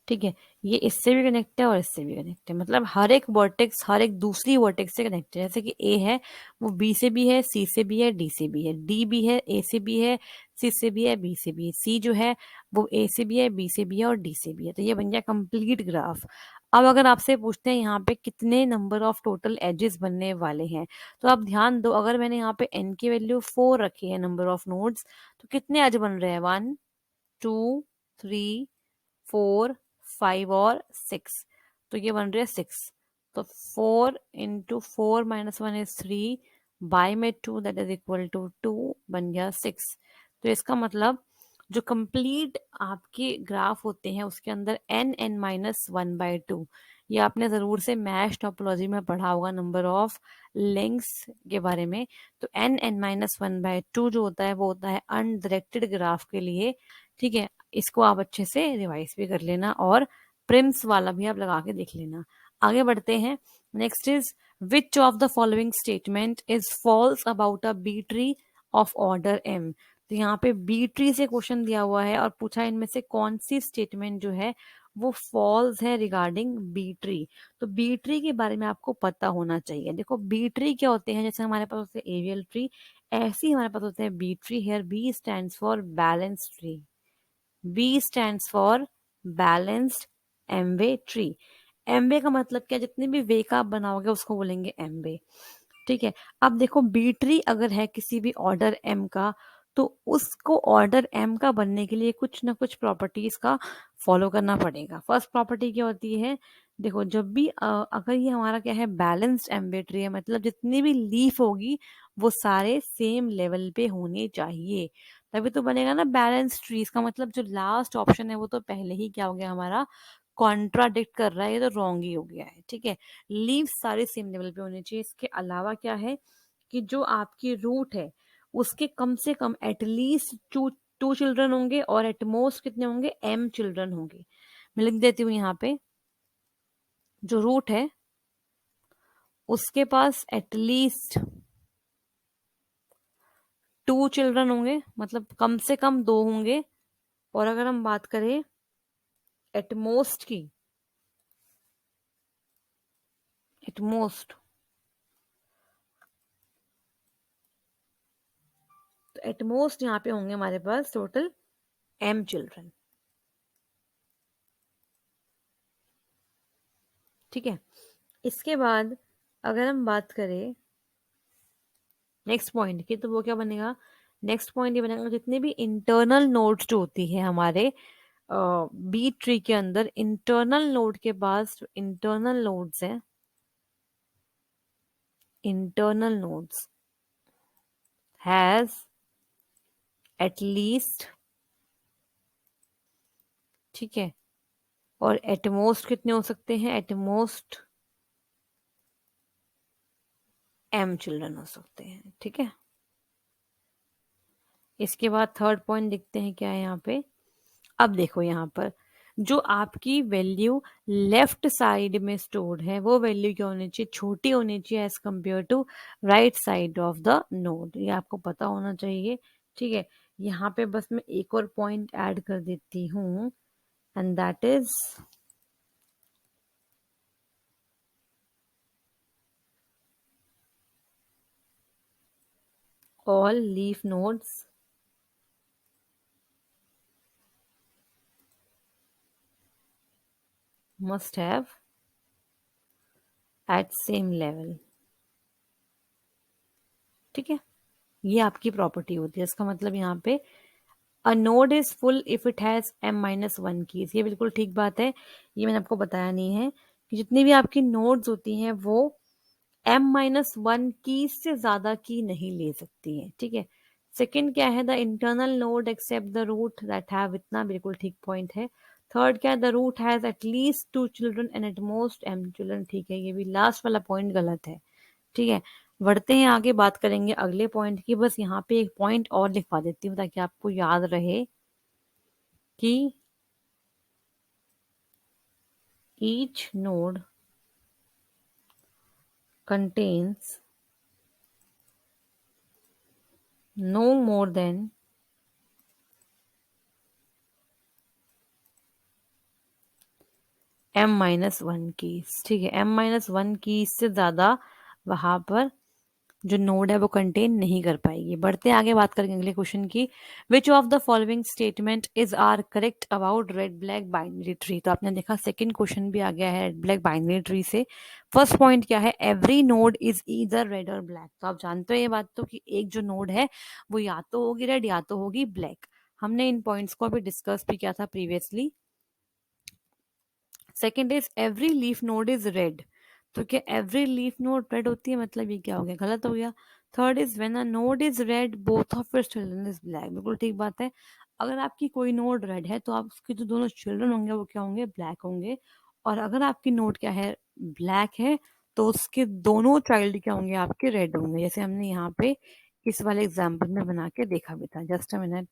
ठीक है। ये इससे भी कनेक्ट है और इससे भी कनेक्ट है, मतलब हर एक वर्टेक्स हर एक दूसरी वर्टेक्स से कनेक्ट है। जैसे कि ए है वो बी से भी है, सी से भी है, डी से भी है, डी भी है, ए से भी है, सी से भी है, बी से भी है, सी जो है वो ए से भी है, बी से भी है और डी से भी है। तो ये बन गया कंप्लीट ग्राफ। अब अगर आपसे पूछते हैं यहाँ पे कितने नंबर ऑफ टोटल एजेस बनने वाले हैं, तो आप ध्यान दो, अगर मैंने यहाँ पे एन की वैल्यू 4 रखी है नंबर ऑफ नोड्स, तो कितने एज बन रहे हैं, 1 2 3 4 5 और 6। तो ये बन रहे हैं 6। तो 4 इंटू 4 माइनस 1 इज 3, बाय में 2 दैट इज इक्वल टू 2, बन गया 6। तो इसका मतलब जो कंप्लीट आपके ग्राफ होते हैं उसके अंदर एन एन माइनस 1/2, ये आपने जरूर से मैश टोपोलॉजी में पढ़ा होगा नंबर ऑफ लिंक्स के बारे में। तो एन एन माइनस 1/2 जो होता है वो होता है अनडायरेक्टेड ग्राफ के लिए, ठीक है। इसको आप अच्छे से रिवाइज भी कर लेना और प्रिम्स वाला भी आप लगा के देख लेना। आगे बढ़ते हैं। Next is which of the following statement is false about a B tree of order M. तो यहाँ पे बी ट्री से क्वेश्चन दिया हुआ है और पूछा इनमें से कौन सी स्टेटमेंट जो है वो फॉल्स है रिगार्डिंग बी ट्री। तो बी ट्री के बारे में आपको पता होना चाहिए। देखो बी ट्री क्या होते हैं, जैसे हमारे पास होते हैं एरियल ट्री, ऐसे ही हमारे पास होते हैं B tree. Here B stands for balance tree, B stands for balanced M way tree. M way का मतलब क्या, जितने भी वे का आप बनाओगे उसको बोलेंगे एमवे, ठीक है। अब देखो बी ट्री अगर है किसी भी ऑर्डर एम का, तो उसको ऑर्डर एम का बनने के लिए कुछ ना कुछ प्रॉपर्टीज का फॉलो करना पड़ेगा। फर्स्ट प्रॉपर्टी क्या होती है, देखो जब भी अगर ये हमारा क्या है बैलेंस्ड एमवे ट्री है, मतलब जितनी भी लीफ होगी वो सारे सेम लेवल पे होने चाहिए, तभी तो बनेगा ना बैलेंस ट्री। इसका मतलब जो लास्ट ऑप्शन है वो तो पहले ही क्या हो गया हमारा, कॉन्ट्राडिक्ट कर रहा है, ये तो रॉन्ग ही हो गया है, ठीक है। लीव सारे सेम लेवल पे होने चाहिए। इसके अलावा क्या है कि जो आपकी रूट है उसके कम से कम एटलीस्ट टू टू चिल्ड्रन होंगे और एटमोस्ट कितने होंगे, एम चिल्ड्रन होंगे। मैं लिख देती हूँ यहाँ पे, जो रूट है उसके पास एटलीस्ट 2 चिल्ड्रन होंगे, मतलब कम से कम 2 होंगे। और अगर हम बात करें एटमोस्ट की, एटमोस्ट, तो एटमोस्ट यहाँ पे होंगे हमारे पास टोटल एम चिल्ड्रन, ठीक है। इसके बाद अगर हम बात करें नेक्स्ट पॉइंट की, तो वो क्या बनेगा, नेक्स्ट पॉइंट ये बनेगा जितने भी इंटरनल नोड्स जो होती है हमारे बी ट्री के अंदर, इंटरनल नोड के पास इंटरनल नोड्स हैं, internal nodes has at least, ठीक है, और एटमोस्ट कितने हो सकते हैं, एटमोस्ट m चिल्ड्रन हो सकते हैं, ठीक है। इसके बाद थर्ड पॉइंट देखते हैं क्या है यहाँ पे। अब देखो यहाँ पर जो आपकी वैल्यू लेफ्ट साइड में स्टोर्ड है वो वैल्यू क्या होनी चाहिए, छोटी होनी चाहिए as compare to right side of the node, ये आपको पता होना चाहिए, ठीक है। यहाँ पे बस मैं एक और पॉइंट ऐड कर देती हूँ, and that is all leaf nodes must have at same level, ठीक है। ये आपकी प्रॉपर्टी होती है, इसका मतलब यहाँ पे a node is full if it has m-1 keys, ये बिल्कुल ठीक बात है, ये मैंने आपको बताया नहीं है कि जितनी भी आपकी नोड्स होती हैं वो m-1 की से ज्यादा की नहीं ले सकती है, ठीक है। सेकंड क्या है, the internal node except the root that have, इतना बिल्कुल ठीक पॉइंट है। थर्ड क्या है, the root has at least 2 children and at most m children, ठीक है, ये भी लास्ट वाला पॉइंट गलत है, ठीक है। बढ़ते हैं आगे, बात करेंगे अगले पॉइंट की। बस यहाँ पे एक पॉइंट और लिखवा देती हूँ ताकि आपको याद रहे कि each node contains no more than m-1 keys, ठीक है। m-1 कीज से ज्यादा वहां पर जो नोड है वो कंटेन नहीं कर पाएगी। बढ़ते आगे, बात करेंगे अगले क्वेश्चन की। Which of the following statement is are correct about red black binary tree, तो आपने देखा सेकंड क्वेश्चन भी आ गया है रेड ब्लैक बाइनरी ट्री से। फर्स्ट पॉइंट क्या है, every node is either red और ब्लैक, तो आप जानते हो ये बात तो कि एक जो नोड है वो या तो होगी रेड या तो होगी ब्लैक, हमने इन पॉइंट्स को अभी डिस्कस भी किया था previously. Second is every leaf node is red, तो क्या एवरी लीफ नोड रेड होती है, मतलब ये क्या हो गया, गलत हो गया। Third is when a node is red both of its children is black, बिल्कुल ठीक बात है। अगर आपकी कोई नोड रेड है तो आप उसके जो दोनों चिल्ड्रन होंगे वो क्या होंगे, ब्लैक होंगे। और अगर आपकी नोड क्या है, ब्लैक है, तो उसके दोनों चाइल्ड क्या होंगे, आपके रेड होंगे, जैसे हमने यहाँ पे इस वाले एग्जाम्पल में बना के देखा भी था। जस्ट अ मिनट,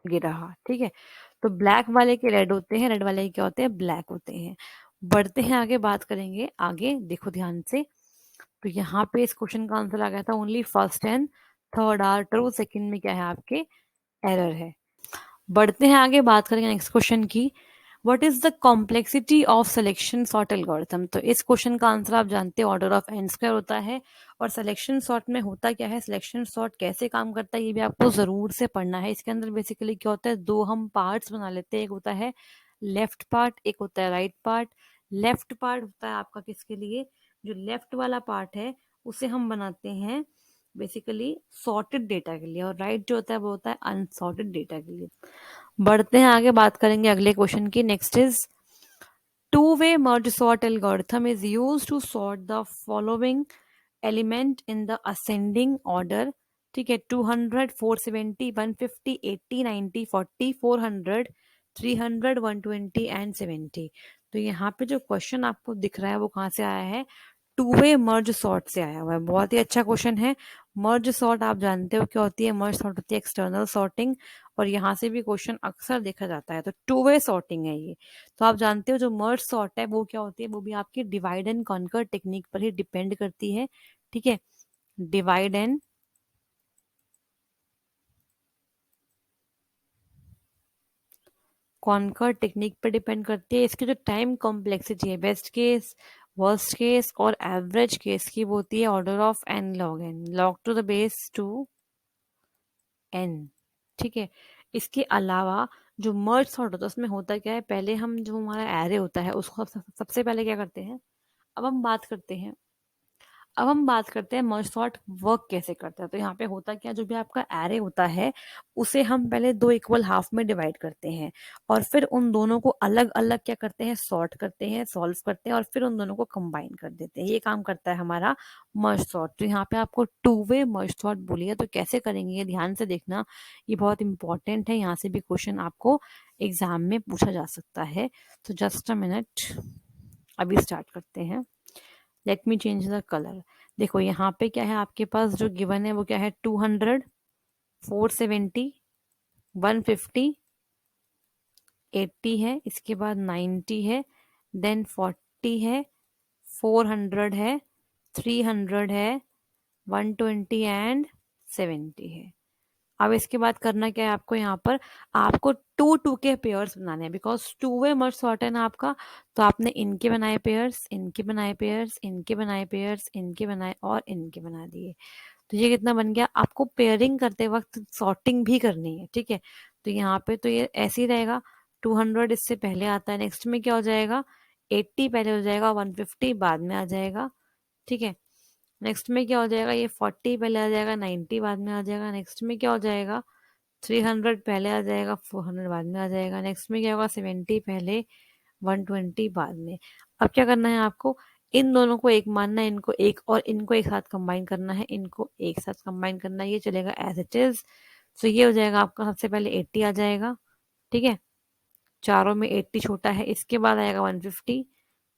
ये रहा, ठीक है। तो ब्लैक वाले के रेड होते हैं, रेड वाले के क्या होते हैं, ब्लैक होते हैं। बढ़ते हैं आगे, बात करेंगे आगे, देखो ध्यान से। तो यहाँ पे इस क्वेश्चन का आंसर आ गया था only first and third are true, second में क्या है आपके एरर है। बढ़ते हैं आगे, बात करेंगे नेक्स्ट क्वेश्चन की। What is the complexity of selection sort algorithm, तो इस क्वेश्चन का आंसर आप जानते हैं ऑर्डर ऑफ एन स्क्वायर होता है। और सिलेक्शन सॉर्ट में होता क्या है, सिलेक्शन सॉर्ट कैसे काम करता है ये भी आपको जरूर से पढ़ना है। इसके अंदर बेसिकली क्या होता है, दो हम पार्ट्स बना लेते हैं, एक होता है लेफ्ट पार्ट, एक होता है राइट पार्ट। लेफ्ट पार्ट होता है आपका किसके लिए, जो लेफ्ट वाला पार्ट है उसे हम बनाते हैं बेसिकली सॉर्टेड डेटा के लिए, और राइट जो होता है वो होता है अनसॉर्टेड डेटा के लिए। बढ़ते हैं आगे, बात करेंगे अगले क्वेश्चन की। Next is two-way merge sort algorithm is used to sort the following element in the ascending order, ठीक है। 200, 470, 150, 80, 90, 40, 400, 300, 120 एंड 70। तो यहाँ पे जो क्वेश्चन आपको दिख रहा है वो कहाँ से आया है, टू वे मर्ज सॉर्ट से आया हुआ है। बहुत ही अच्छा क्वेश्चन है। मर्ज सॉर्ट आप जानते हो क्या होती है, मर्ज सॉर्ट होती है एक्सटर्नल सॉर्टिंग, और यहाँ से भी क्वेश्चन अक्सर देखा जाता है, तो टू वे सॉर्टिंग है ये। तो आप जानते हो जो मर्ज सॉर्ट है वो क्या होती है, वो भी आपकी डिवाइड एंड कॉन्कर टेक्निक पर ही डिपेंड करती है, ठीक है। डिवाइड एंड कॉन्कर टेक्निक पर डिपेंड करती है। इसकी जो टाइम कॉम्प्लेक्सिटी है, बेस्ट केस, वर्स्ट केस और एवरेज केस की, वो होती है order of n, log to the base two n, ठीक है। इसके अलावा जो मर्ज सॉर्ट होता है उसमें होता क्या है, पहले हम जो हमारा एरे होता है उसको सबसे पहले क्या करते हैं, अब हम बात करते हैं अब हम बात करते हैं मर्ज सॉर्ट वर्क कैसे करता है। तो यहाँ पे होता क्या, जो भी आपका एरे होता है उसे हम पहले दो इक्वल हाफ में डिवाइड करते हैं और फिर उन दोनों को अलग अलग क्या करते हैं, सॉर्ट करते हैं, सॉल्व करते हैं और फिर उन दोनों को कंबाइन कर देते हैं। ये काम करता है हमारा मर्ज सॉर्ट। तो यहाँ पे आपको टू वे मर्ज सॉर्ट बोली है, तो कैसे करेंगे ये ध्यान से देखना, ये बहुत इंपॉर्टेंट है। यहाँ से भी क्वेश्चन आपको एग्जाम में पूछा जा सकता है। तो जस्ट अ मिनट, अभी स्टार्ट करते हैं। Let me change the colour. देखो यहाँ पे क्या है, आपके पास जो गिवन है वो क्या है, 200, 470, 150, 80 है, इसके बाद 90 है, देन 40 है, 400 है, 300 है, 120 एंड 70 है। अब इसके बाद करना क्या है आपको, यहाँ पर आपको टू टू के पेयर्स बनाने हैं, because two way merge sort है ना आपका। तो आपने इनके बनाए पेयर्स, इनके बनाए पेयर्स, इनके बनाए पेयर्स, इनके बनाए और इनके बना दिए। तो ये कितना बन गया, आपको पेयरिंग करते वक्त सॉर्टिंग भी करनी है, ठीक है। तो यहाँ पे तो ये ऐसे ही रहेगा, 200 इससे पहले आता है, नेक्स्ट में क्या हो जाएगा, 80 पहले हो जाएगा, 150 बाद में आ जाएगा, ठीक है। नेक्स्ट में क्या हो जाएगा, ये 40 पहले आ जाएगा, 90 बाद में आ जाएगा। नेक्स्ट में क्या हो जाएगा, 300 पहले आ जाएगा, 400 बाद में आ जाएगा। नेक्स्ट में क्या होगा, 70 पहले, 120 बाद में। अब क्या करना है आपको, इन दोनों को एक मानना है, इनको एक और इनको एक साथ कंबाइन करना है, इनको एक साथ कंबाइन करना है, ये चलेगा एज इट इज। तो ये हो जाएगा आपका, सबसे पहले 80 आ जाएगा, ठीक है, चारों में 80 छोटा है, इसके बाद आएगा 150,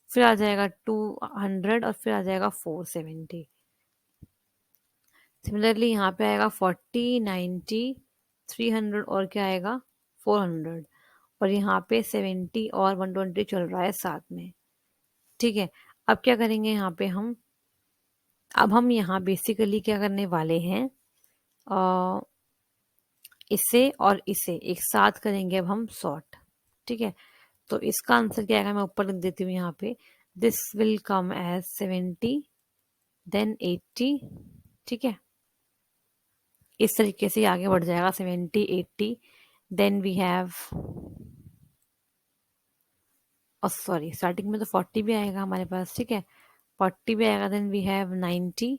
फिर आ जाएगा 200 और फिर आ जाएगा 470। सिमिलरली यहाँ पे आएगा 40, 90, 300 और क्या आएगा 400, और यहाँ पे 70 और 120 चल रहा है साथ में, ठीक है। अब क्या करेंगे यहाँ पे हम, अब हम यहाँ बेसिकली क्या करने वाले हैं, इसे और इसे एक साथ करेंगे अब हम सॉर्ट, ठीक है। तो इसका आंसर क्या आएगा, मैं ऊपर लिख देती हूँ यहाँ पे, this will come as 70 then 80, ठीक है। इस तरीके से आगे बढ़ जाएगा, 70, 80, देन वी हैव, और सॉरी स्टार्टिंग में तो 40 भी आएगा हमारे पास, ठीक है, 40 भी आएगा, देन वी हैव 90,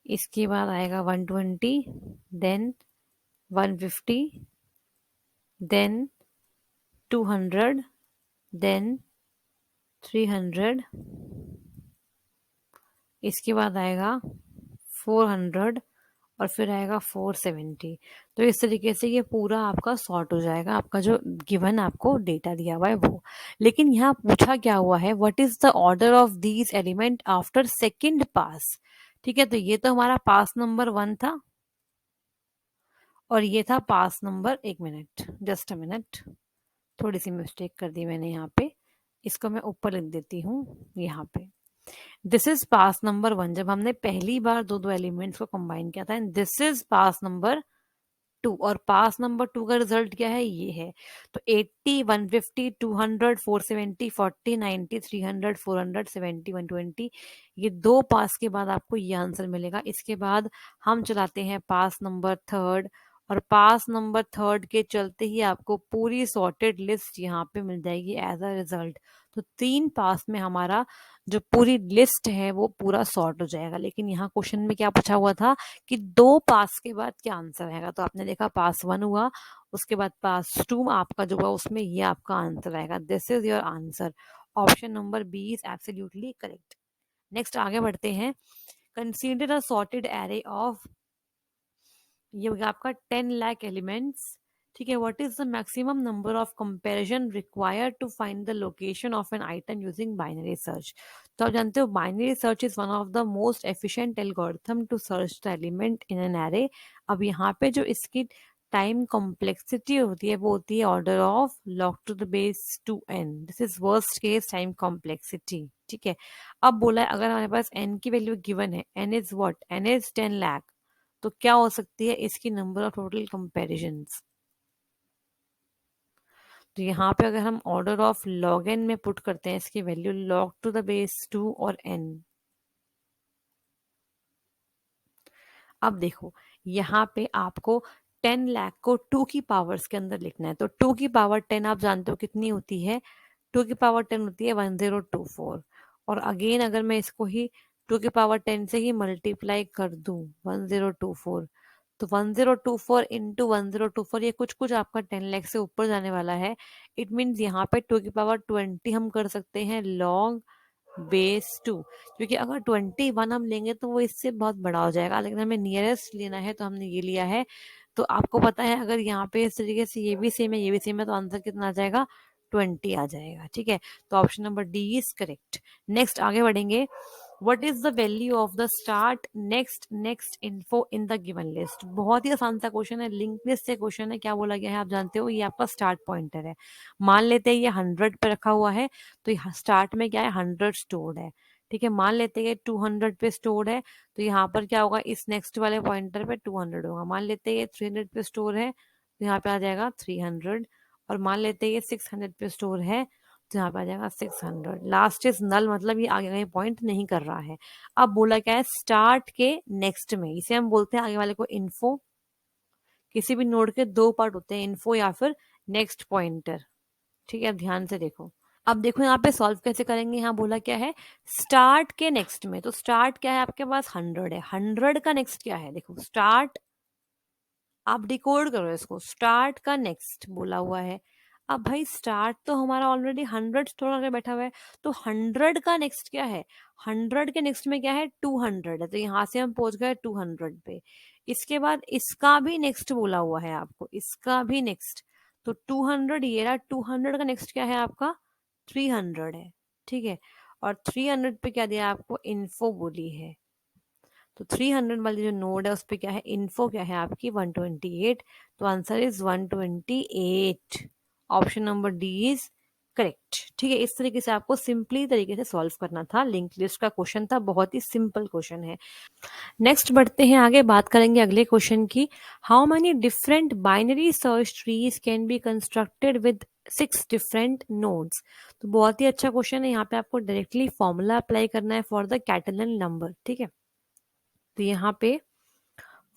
इसके बाद आएगा 120, देन 150, देन 200, देन 300, इसके बाद आएगा 400 और फिर आएगा 470। तो इस तरीके से ये पूरा आपका सॉर्ट हो जाएगा, आपका जो गिवन आपको डेटा दिया हुआ है वो। लेकिन यहाँ पूछा क्या हुआ है, what is the order of these element after second पास, ठीक है। तो ये तो हमारा पास नंबर 1 था और ये था पास नंबर, एक मिनट, जस्ट अ मिनट, थोड़ी सी मिस्टेक कर दी मैंने यहाँ पे, इसको मैं ऊपर लिख देती हूँ यहाँ पे। दिस इज पास नंबर 1, जब हमने पहली बार दो दो एलिमेंट्स को कंबाइन किया था, and this is pass number 2, और पास नंबर 2 का रिजल्ट क्या है, ये है। तो 80, 150, 200, 470, 40, 90, 300, 400, 70, 120, ये दो पास के बाद आपको ये आंसर मिलेगा। इसके बाद हम चलाते हैं पास नंबर 3, और पास नंबर 3 के चलते ही आपको पूरी सॉर्टेड लिस्ट यहाँ पे मिल जाएगी एज अ रिजल्ट। तो 3 पास में हमारा जो पूरी लिस्ट है वो पूरा सॉर्ट हो जाएगा। लेकिन यहाँ क्वेश्चन में क्या पूछा हुआ था कि 2 पास के बाद क्या आंसर आएगा, तो आपने देखा पास 1 हुआ, उसके बाद पास 2 आपका जो हुआ उसमें ये आपका आंसर आएगा। This is your answer, option number B is absolutely correct. Next आगे बढ़ते हैं, consider a sorted array of, ये हो गया आपका 10 लाख एलिमेंट्स, ठीक है। What is the maximum number of comparison required to find the location of an item using binary search. तो आप जानते हो binary search is one of the most efficient algorithm to search the element in an array. अब यहाँ पे जो इसकी time complexity होती है वो होती है order of log to the base 2n, this is worst case time complexity, ठीक है। अब बोला है अगर हमारे पास n की वैल्यू गिवन है, n is what, n is 10 lakh, तो क्या हो सकती है इसकी नंबर ऑफ टोटल कंपैरिजंस। तो यहाँ पे अगर हम ऑर्डर ऑफ log n में पुट करते हैं इसकी value log to the base 2 और n, अब देखो यहाँ पे आपको 10 लाख को 2 की पावर्स के अंदर लिखना है। तो 2 की पावर 10 आप जानते हो कितनी होती है, 2 की पावर 10 होती है 1024। और अगेन अगर मैं इसको ही 2 की पावर 10 से ही मल्टीप्लाई कर दूं 1024, तो 1024 इंटू 1024 ये कुछ कुछ आपका 10 लाख से ऊपर जाने वाला है। इट मीन्स यहाँ पे 2 की पावर 20 हम कर सकते हैं लॉन्ग बेस 2, क्योंकि अगर 21 हम लेंगे तो वो इससे बहुत बड़ा हो जाएगा, लेकिन हमें नियरेस्ट लेना है तो हमने ये लिया है। तो आपको पता है अगर यहाँ पे इस तरीके से ये भी सेम है ये भी सेम है तो आंसर कितना आ जाएगा, 20 आ जाएगा। ठीक है, तो option number D is correct. Next आगे बढ़ेंगे। What is the value of the start next info in the given list? बहुत ही आसान सा क्वेश्चन है, लिंक लिस्ट से क्वेश्चन है। क्या बोला गया है आप जानते हो, ये आपका स्टार्ट पॉइंटर है। मान लेते हैं ये 100 पे रखा हुआ है, तो स्टार्ट में क्या है 100 स्टोर्ड है। ठीक है, मान लेते हैं 200 पे स्टोर है, तो यहाँ पर क्या होगा, इस नेक्स्ट वाले पॉइंटर पे 200 होगा। मान लेते हैं ये 300 पे स्टोर है, तो यहाँ पे आ जाएगा 300। और मान लेते हैं ये 600 पे स्टोर है, तो यहाँ पे आ जाएगा 600। लास्ट इज नल, मतलब ये आगे आगे पॉइंट नहीं कर रहा है। अब बोला क्या है, स्टार्ट के नेक्स्ट में, इसे हम बोलते हैं आगे वाले को इन्फो। किसी भी नोड के दो पार्ट होते हैं, इन्फो या फिर नेक्स्ट पॉइंटर। ठीक है, ध्यान से देखो। अब देखो यहाँ पे सॉल्व कैसे करेंगे। यहाँ बोला क्या है, स्टार्ट के नेक्स्ट में, तो स्टार्ट क्या है आपके पास 100 है, 100 का नेक्स्ट क्या है, देखो स्टार्ट, आप डिकोड करो इसको, स्टार्ट का नेक्स्ट बोला हुआ है। अब भाई स्टार्ट तो हमारा ऑलरेडी 100 स्टोर करके बैठा हुआ है, तो 100 का नेक्स्ट क्या है, 100 के नेक्स्ट में क्या है 200 है, तो यहाँ से हम पहुंच गए 200 पे। इसके बाद इसका भी नेक्स्ट बोला हुआ है आपको, इसका भी नेक्स्ट, तो 200 ये रहा, 200 का नेक्स्ट क्या है आपका 300 है। ठीक है, और 300 पे क्या दिया आपको, इन्फो बोली है। तो 300 वाली जो नोड है उस पे क्या है, इन्फो क्या है आपकी 128। तो answer is 128। Option number D is correct. ठीक है, इस तरीके से आपको सिंपली तरीके से सॉल्व करना था। लिंक लिस्ट का क्वेश्चन था, बहुत ही सिंपल क्वेश्चन है। नेक्स्ट बढ़ते हैं आगे, बात करेंगे अगले क्वेश्चन की। How many different binary search trees can be constructed with 6 different nodes? तो बहुत ही अच्छा क्वेश्चन है। यहाँ पे आपको डायरेक्टली फॉर्मूला अप्लाई करना है फॉर द कैटलन नंबर। ठीक है, तो यहाँ पे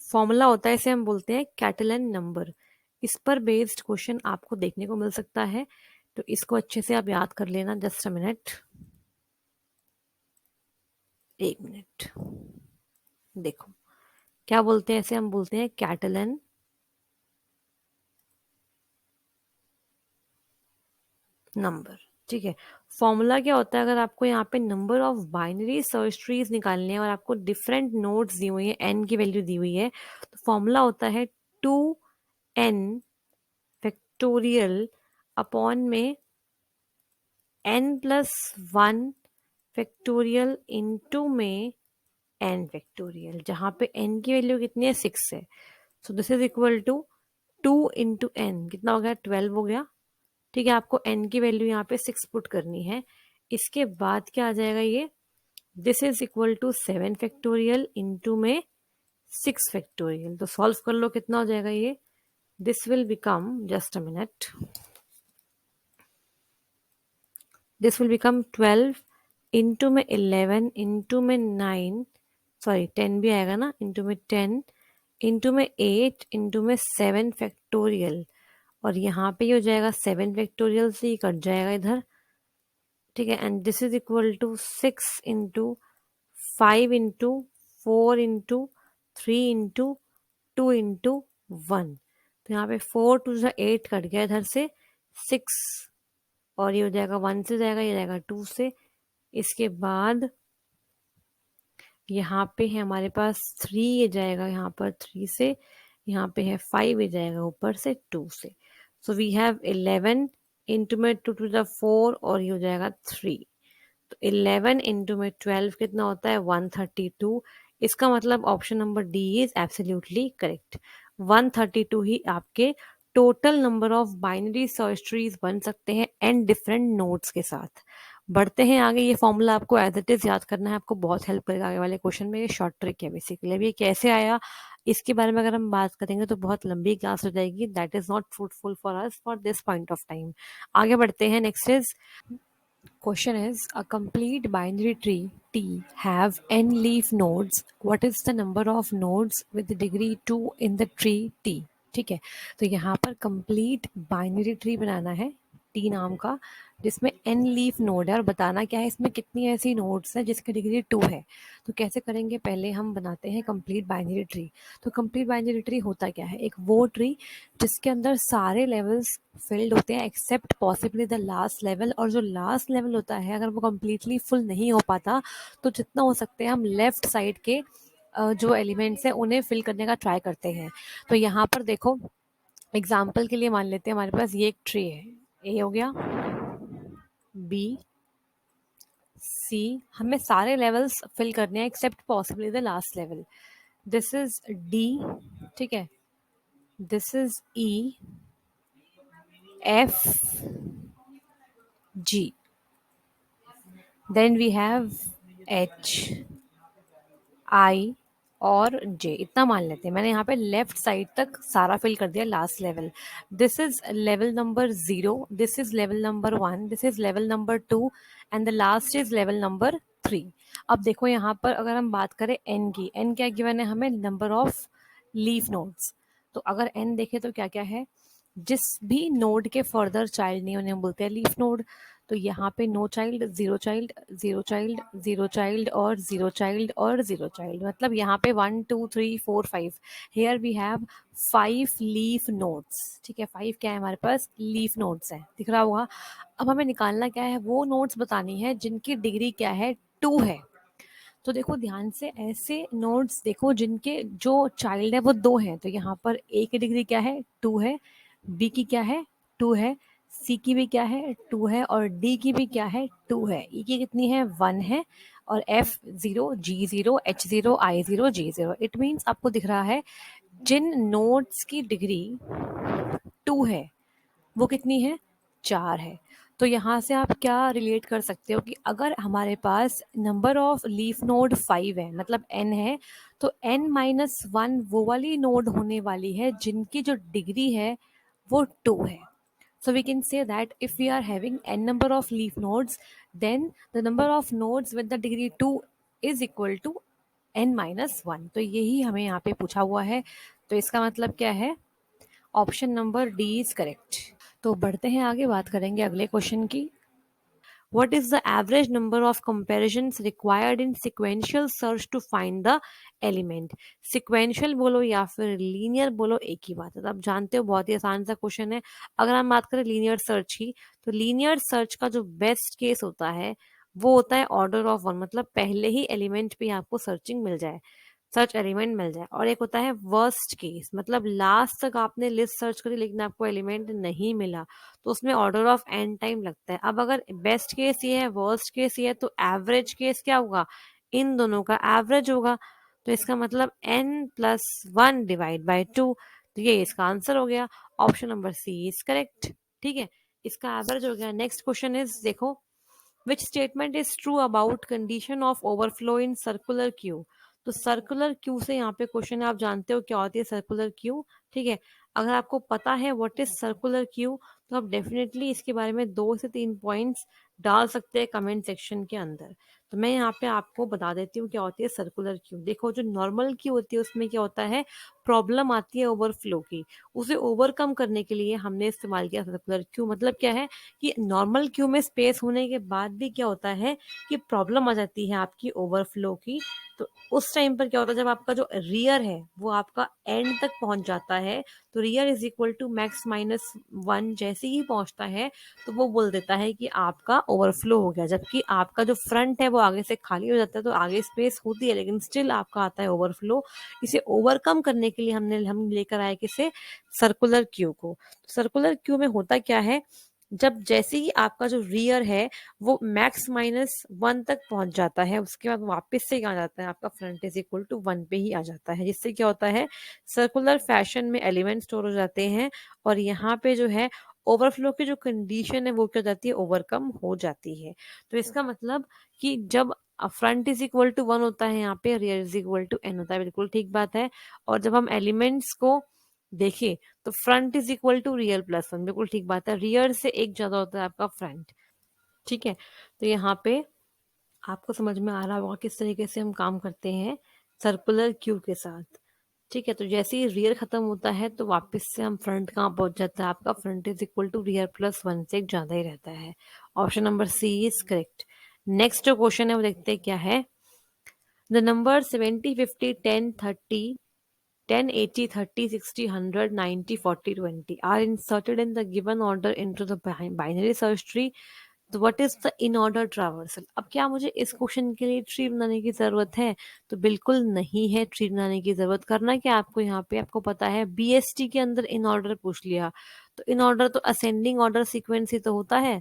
फॉर्मूला होता है, इसे हम बोलते हैं कैटलन नंबर। इस पर बेस्ड क्वेश्चन आपको देखने को मिल सकता है, तो इसको अच्छे से आप याद कर लेना। जस्ट अ मिनट, एक मिनट। देखो क्या बोलते हैं, इसे हम बोलते हैं कैटलन नंबर। ठीक है, फॉर्मूला क्या होता है, अगर आपको यहाँ पे number of binary search trees निकालने हैं और आपको डिफरेंट नोड्स दी हुई है, एन की वैल्यू दी हुई है, तो फॉर्मूला होता है 2n फैक्टोरियल अपॉन में n+1 फैक्टोरियल इंटू में n फैक्टोरियल, जहां पे n की वैल्यू कितनी है 6 है। So this is equal to 2 into n, कितना हो गया 12 हो गया। ठीक है, आपको n की वैल्यू यहाँ पे 6 पुट करनी है। इसके बाद क्या आ जाएगा, ये this is equal to 7 factorial into में 6 फैक्टोरियल। तो सॉल्व कर लो, कितना हो जाएगा ये, this will become, just a minute, this will become 12 into में 11 इंटू में 9, सॉरी 10 भी आएगा ना, इंटू में 10 इंटू में 8 इंटू में 7 फैक्टोरियल। और यहाँ पे हो जाएगा 7 फैक्टोरियल से ही कट जाएगा इधर। ठीक है, and this is equal to 6 into 5 into 4 into 3 into 2 into 1। तो यहाँ पे 4 टू 8 कट गया इधर से, 6, और ये हो जाएगा 1 से जाएगा, ये जाएगा 2 से। इसके बाद यहाँ पे है हमारे पास 3, ये जाएगा यहाँ पर 3 से, यहाँ पे है 5, ये जाएगा ऊपर से 2 से। सो वी हैव 11 इंटू में 2 टू द 4, और ये हो जाएगा 3। तो 11 इंटू में 12 कितना होता है 132। इसका मतलब option number D is absolutely correct. 132 ही आपके total number of binary search trees बन सकते हैं एंड डिफरेंट नोड्स के साथ। बढ़ते हैं आगे, ये फॉर्मूला आपको एज इट इज याद करना है, आपको बहुत हेल्प करेगा आगे वाले क्वेश्चन में। ये शॉर्ट ट्रिक है बेसिकली। अब ये कैसे आया, इसके बारे में अगर हम बात करेंगे तो बहुत लंबी क्लास हो जाएगी, that is not fruitful for us for this point of time. आगे बढ़ते हैं, next is question is a complete binary tree T have n leaf nodes. What is the number of nodes with degree 2 in the tree T? ठीक है, तो यहाँ पर complete binary tree बनाना है T नाम का, जिसमें n लीफ नोड है और बताना क्या है इसमें कितनी ऐसी नोड्स हैं जिसकी डिग्री 2 है। तो कैसे करेंगे, पहले हम बनाते हैं कंप्लीट बाइनरी ट्री। तो कंप्लीट बाइनरी ट्री होता क्या है, एक वो ट्री जिसके अंदर सारे लेवल्स फिल्ड होते हैं except possibly the last level, और जो लास्ट लेवल होता है अगर वो कम्प्लीटली फुल नहीं हो पाता तो जितना हो सकते हैं हम लेफ्ट साइड के जो एलिमेंट्स हैं उन्हें फिल करने का ट्राई करते हैं। तो यहाँ पर देखो एग्जाम्पल के लिए मान लेते हैं हमारे पास ये एक ट्री है, ए हो गया, बी, सी, हमें सारे लेवल्स फिल करने हैं except possibly the last level. This is D, ठीक है, this is E, F, G, then we have H, I और जे, इतना मान लेते हैं। मैंने यहाँ पे लेफ्ट साइड तक सारा फिल कर दिया last level. This is level number 0, this is level number 1, this is level number 2 and the last is level number 3। अब देखो यहाँ पर अगर हम बात करें एन की, एन क्या गिवन है हमें, नंबर ऑफ लीफ नोड्स। तो अगर एन देखे तो क्या क्या है, जिस भी नोड के फर्दर चाइल्ड नहीं उन्हें हम बोलते हैं लीफ नोड। तो यहाँ पे no child, zero child, zero child, zero child और जीरो चाइल्ड और जीरो चाइल्ड, मतलब यहाँ पे 1 2 3 4 5, here we have 5 leaf nodes. ठीक है, 5 क्या है हमारे पास, लीफ नोड्स है, दिख रहा होगा। अब हमें निकालना क्या है, वो नोड्स बतानी है जिनकी डिग्री क्या है, 2 है। तो देखो ध्यान से, ऐसे नोड्स देखो जिनके जो चाइल्ड है वो 2 हैं। तो यहाँ पर ए की डिग्री क्या है, 2 है, बी की क्या है, 2 है, सी की भी क्या है, 2 है, और डी की भी क्या है, 2 है, ई की कितनी है, 1 है, और F 0, G 0, H 0, I 0, G 0। It means आपको दिख रहा है जिन नोड्स की डिग्री 2 है वो कितनी है, 4 है। तो यहाँ से आप क्या रिलेट कर सकते हो कि अगर हमारे पास नंबर ऑफ लीफ नोड 5 है, मतलब n है, तो n-1 वो वाली नोड होने वाली है जिनकी जो डिग्री है वो 2 है। So we can say that if we are having n number of leaf nodes, then the number of nodes with the degree 2 is equal to n-1। तो यही हमें यहाँ पे पूछा हुआ है। तो इसका मतलब क्या है, option number D is correct. तो बढ़ते हैं आगे, बात करेंगे अगले क्वेश्चन की। What is the average number of comparisons required in sequential search to find the element? Sequential बोलो या फिर linear बोलो, एक ही बात है। तो आप जानते हो बहुत ही आसान सा क्वेश्चन है। अगर हम बात करें linear search की, तो linear search का जो बेस्ट केस होता है वो होता है ऑर्डर ऑफ 1, मतलब पहले ही एलिमेंट पे आपको सर्चिंग मिल जाए, सर्च एलिमेंट मिल जाए। और एक होता है वर्स्ट केस, मतलब लास्ट तक आपने लिस्ट सर्च करी लेकिन आपको एलिमेंट नहीं मिला, तो उसमें ऑर्डर ऑफ एन टाइम लगता है। अब अगर बेस्ट केस ये है, वर्स्ट केस ये है, तो एवरेज केस क्या होगा, इन दोनों का एवरेज होगा। तो इसका मतलब n+1 डिवाइड बाई 2। तो ये इसका आंसर हो गया, option number C is correct. ठीक है, इसका एवरेज हो गया। नेक्स्ट क्वेश्चन इज देखो, which statement is true about condition of overflow in circular queue. तो सर्कुलर क्यू से यहाँ पे क्वेश्चन है, आप जानते हो क्या होती है सर्कुलर क्यू। ठीक है, अगर आपको पता है व्हाट इज सर्कुलर क्यू तो आप डेफिनेटली इसके बारे में 2 से 3 पॉइंट्स डाल सकते हैं कमेंट सेक्शन के अंदर। तो मैं यहाँ पे आपको बता देती हूँ क्या होती है सर्कुलर क्यू। देखो, जो नॉर्मल क्यू होती है उसमें क्या होता है, प्रॉब्लम आती है ओवरफ्लो की, उसे ओवरकम करने के लिए हमने इस्तेमाल किया सर्कुलर क्यू। मतलब क्या है कि नॉर्मल क्यू में स्पेस होने के बाद भी क्या होता है कि प्रॉब्लम आ जाती है आपकी ओवरफ्लो की। तो उस टाइम पर क्या होता है, जब आपका जो रियर है वो आपका एंड तक पहुंच जाता है, तो रियर इज इक्वल टू मैक्स-1 जैसे ही पहुंचता है तो वो बोल देता है कि आपका ओवरफ्लो हो गया। जबकि आपका जो फ्रंट है वो आगे से खाली हो जाता है, तो आगे स्पेस होती है लेकिन स्टिल आपका आता है ओवरफ्लो। इसे ओवरकम करने के लिए हम लेकर आए किसे, सर्कुलर क्यू को। सर्कुलर क्यू में होता क्या है, जब जैसे ही आपका जो रियर है वो मैक्स-1 तक पहुंच जाता है, उसके बाद वापस से क्या आ जाता है, आपका फ्रंट इज इक्वल टू 1 पे ही आ जाता है, जिससे क्या होता है सर्कुलर फैशन में एलिमेंट स्टोर हो जाते हैं और यहाँ पे जो है ओवरफ्लो की जो कंडीशन है वो क्या हो जाती है, ओवरकम हो जाती है। तो इसका मतलब कि जब फ्रंट इज इक्वल टू 1 होता है यहाँ पे, rear is equal to n होता है, बिल्कुल ठीक बात है। और जब हम एलिमेंट्स को देखें तो फ्रंट इज इक्वल टू रियर+1, बिल्कुल ठीक बात है, रियर से एक ज्यादा होता है आपका फ्रंट। ठीक है, तो यहाँ पे आपको समझ में आ रहा होगा किस तरीके से हम काम करते हैं सर्कुलर क्यू के साथ। ठीक है, तो जैसे ही रियर खत्म होता है तो वापस से हम फ्रंट कहाँ पहुंच जाता है आपका, front is equal to rear plus one से एक ज्यादा ही रहता है। Option number C is correct. Next जो क्वेश्चन है वो देखते हैं क्या है। The number 70 50 10 30 10 80 30 60 100 90 40 20 are inserted in the given order into the binary search tree. तो what is the in order traversal. अब क्या मुझे इस क्वेश्चन के लिए ट्री बनाने की जरूरत है? तो बिल्कुल नहीं है ट्री बनाने की जरूरत। करना क्या आपको, यहाँ पे आपको पता है बीएसटी के अंदर इन ऑर्डर पूछ लिया, तो इन ऑर्डर तो असेंडिंग ऑर्डर सीक्वेंस ही तो होता है।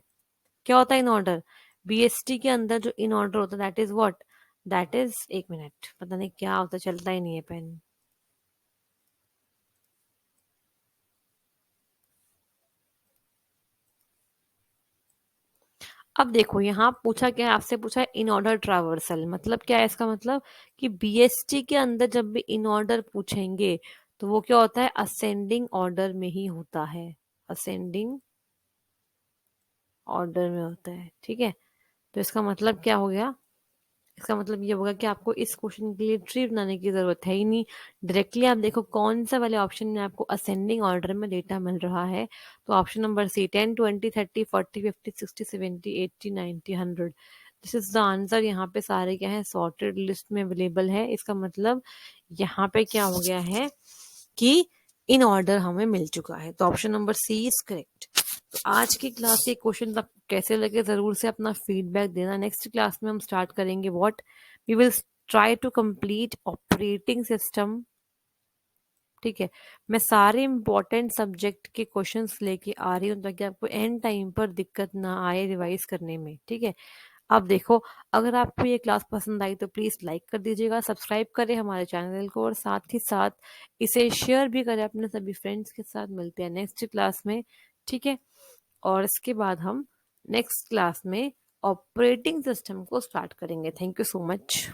क्या होता है इन ऑर्डर? बीएसटी के अंदर जो इन ऑर्डर होता है that is what, that is, एक मिनट, पता नहीं क्या होता, चलता ही नहीं है पेन। अब देखो यहाँ पूछा क्या है आपसे, पूछा है इन ऑर्डर ट्रावर्सल, मतलब क्या है इसका मतलब कि बीएसटी के अंदर जब भी इन ऑर्डर पूछेंगे तो वो क्या होता है, असेंडिंग ऑर्डर में ही होता है, असेंडिंग ऑर्डर में होता है। ठीक है, तो इसका मतलब क्या हो गया, इसका मतलब ये होगा कि आपको इस क्वेश्चन के लिए ट्री बनाने की जरूरत है ही नहीं। डायरेक्टली आप देखो कौन सा वाले ऑप्शन में आपको असेंडिंग ऑर्डर में डेटा मिल रहा है, तो option number C 10 20 30 40 50 60 70 80 90 100, this is the answer. यहाँ पे सारे क्या है सॉर्टेड लिस्ट में अवेलेबल है। इसका मतलब यहाँ पे क्या हो गया है कि इन ऑर्डर हमें मिल चुका है, तो option number C is correct. तो आज की क्लास के क्वेश्चन तक कैसे लगे जरूर से अपना फीडबैक देना। नेक्स्ट क्लास में हम स्टार्ट करेंगे what, we will try to complete operating system. ठीक है, मैं सारे इंपॉर्टेंट सब्जेक्ट के क्वेश्चंस लेके आ रही हूँ ताकि आपको एंड टाइम पर दिक्कत ना आए रिवाइज करने में। ठीक है, अब देखो, अगर आपको ये क्लास पसंद आई तो प्लीज लाइक कर दीजिएगा, सब्सक्राइब करें हमारे चैनल को और साथ ही साथ इसे शेयर भी करें अपने सभी फ्रेंड्स के साथ। मिलते हैं नेक्स्ट क्लास में। ठीक है, और इसके बाद हम नेक्स्ट क्लास में ऑपरेटिंग सिस्टम को स्टार्ट करेंगे। Thank you so much.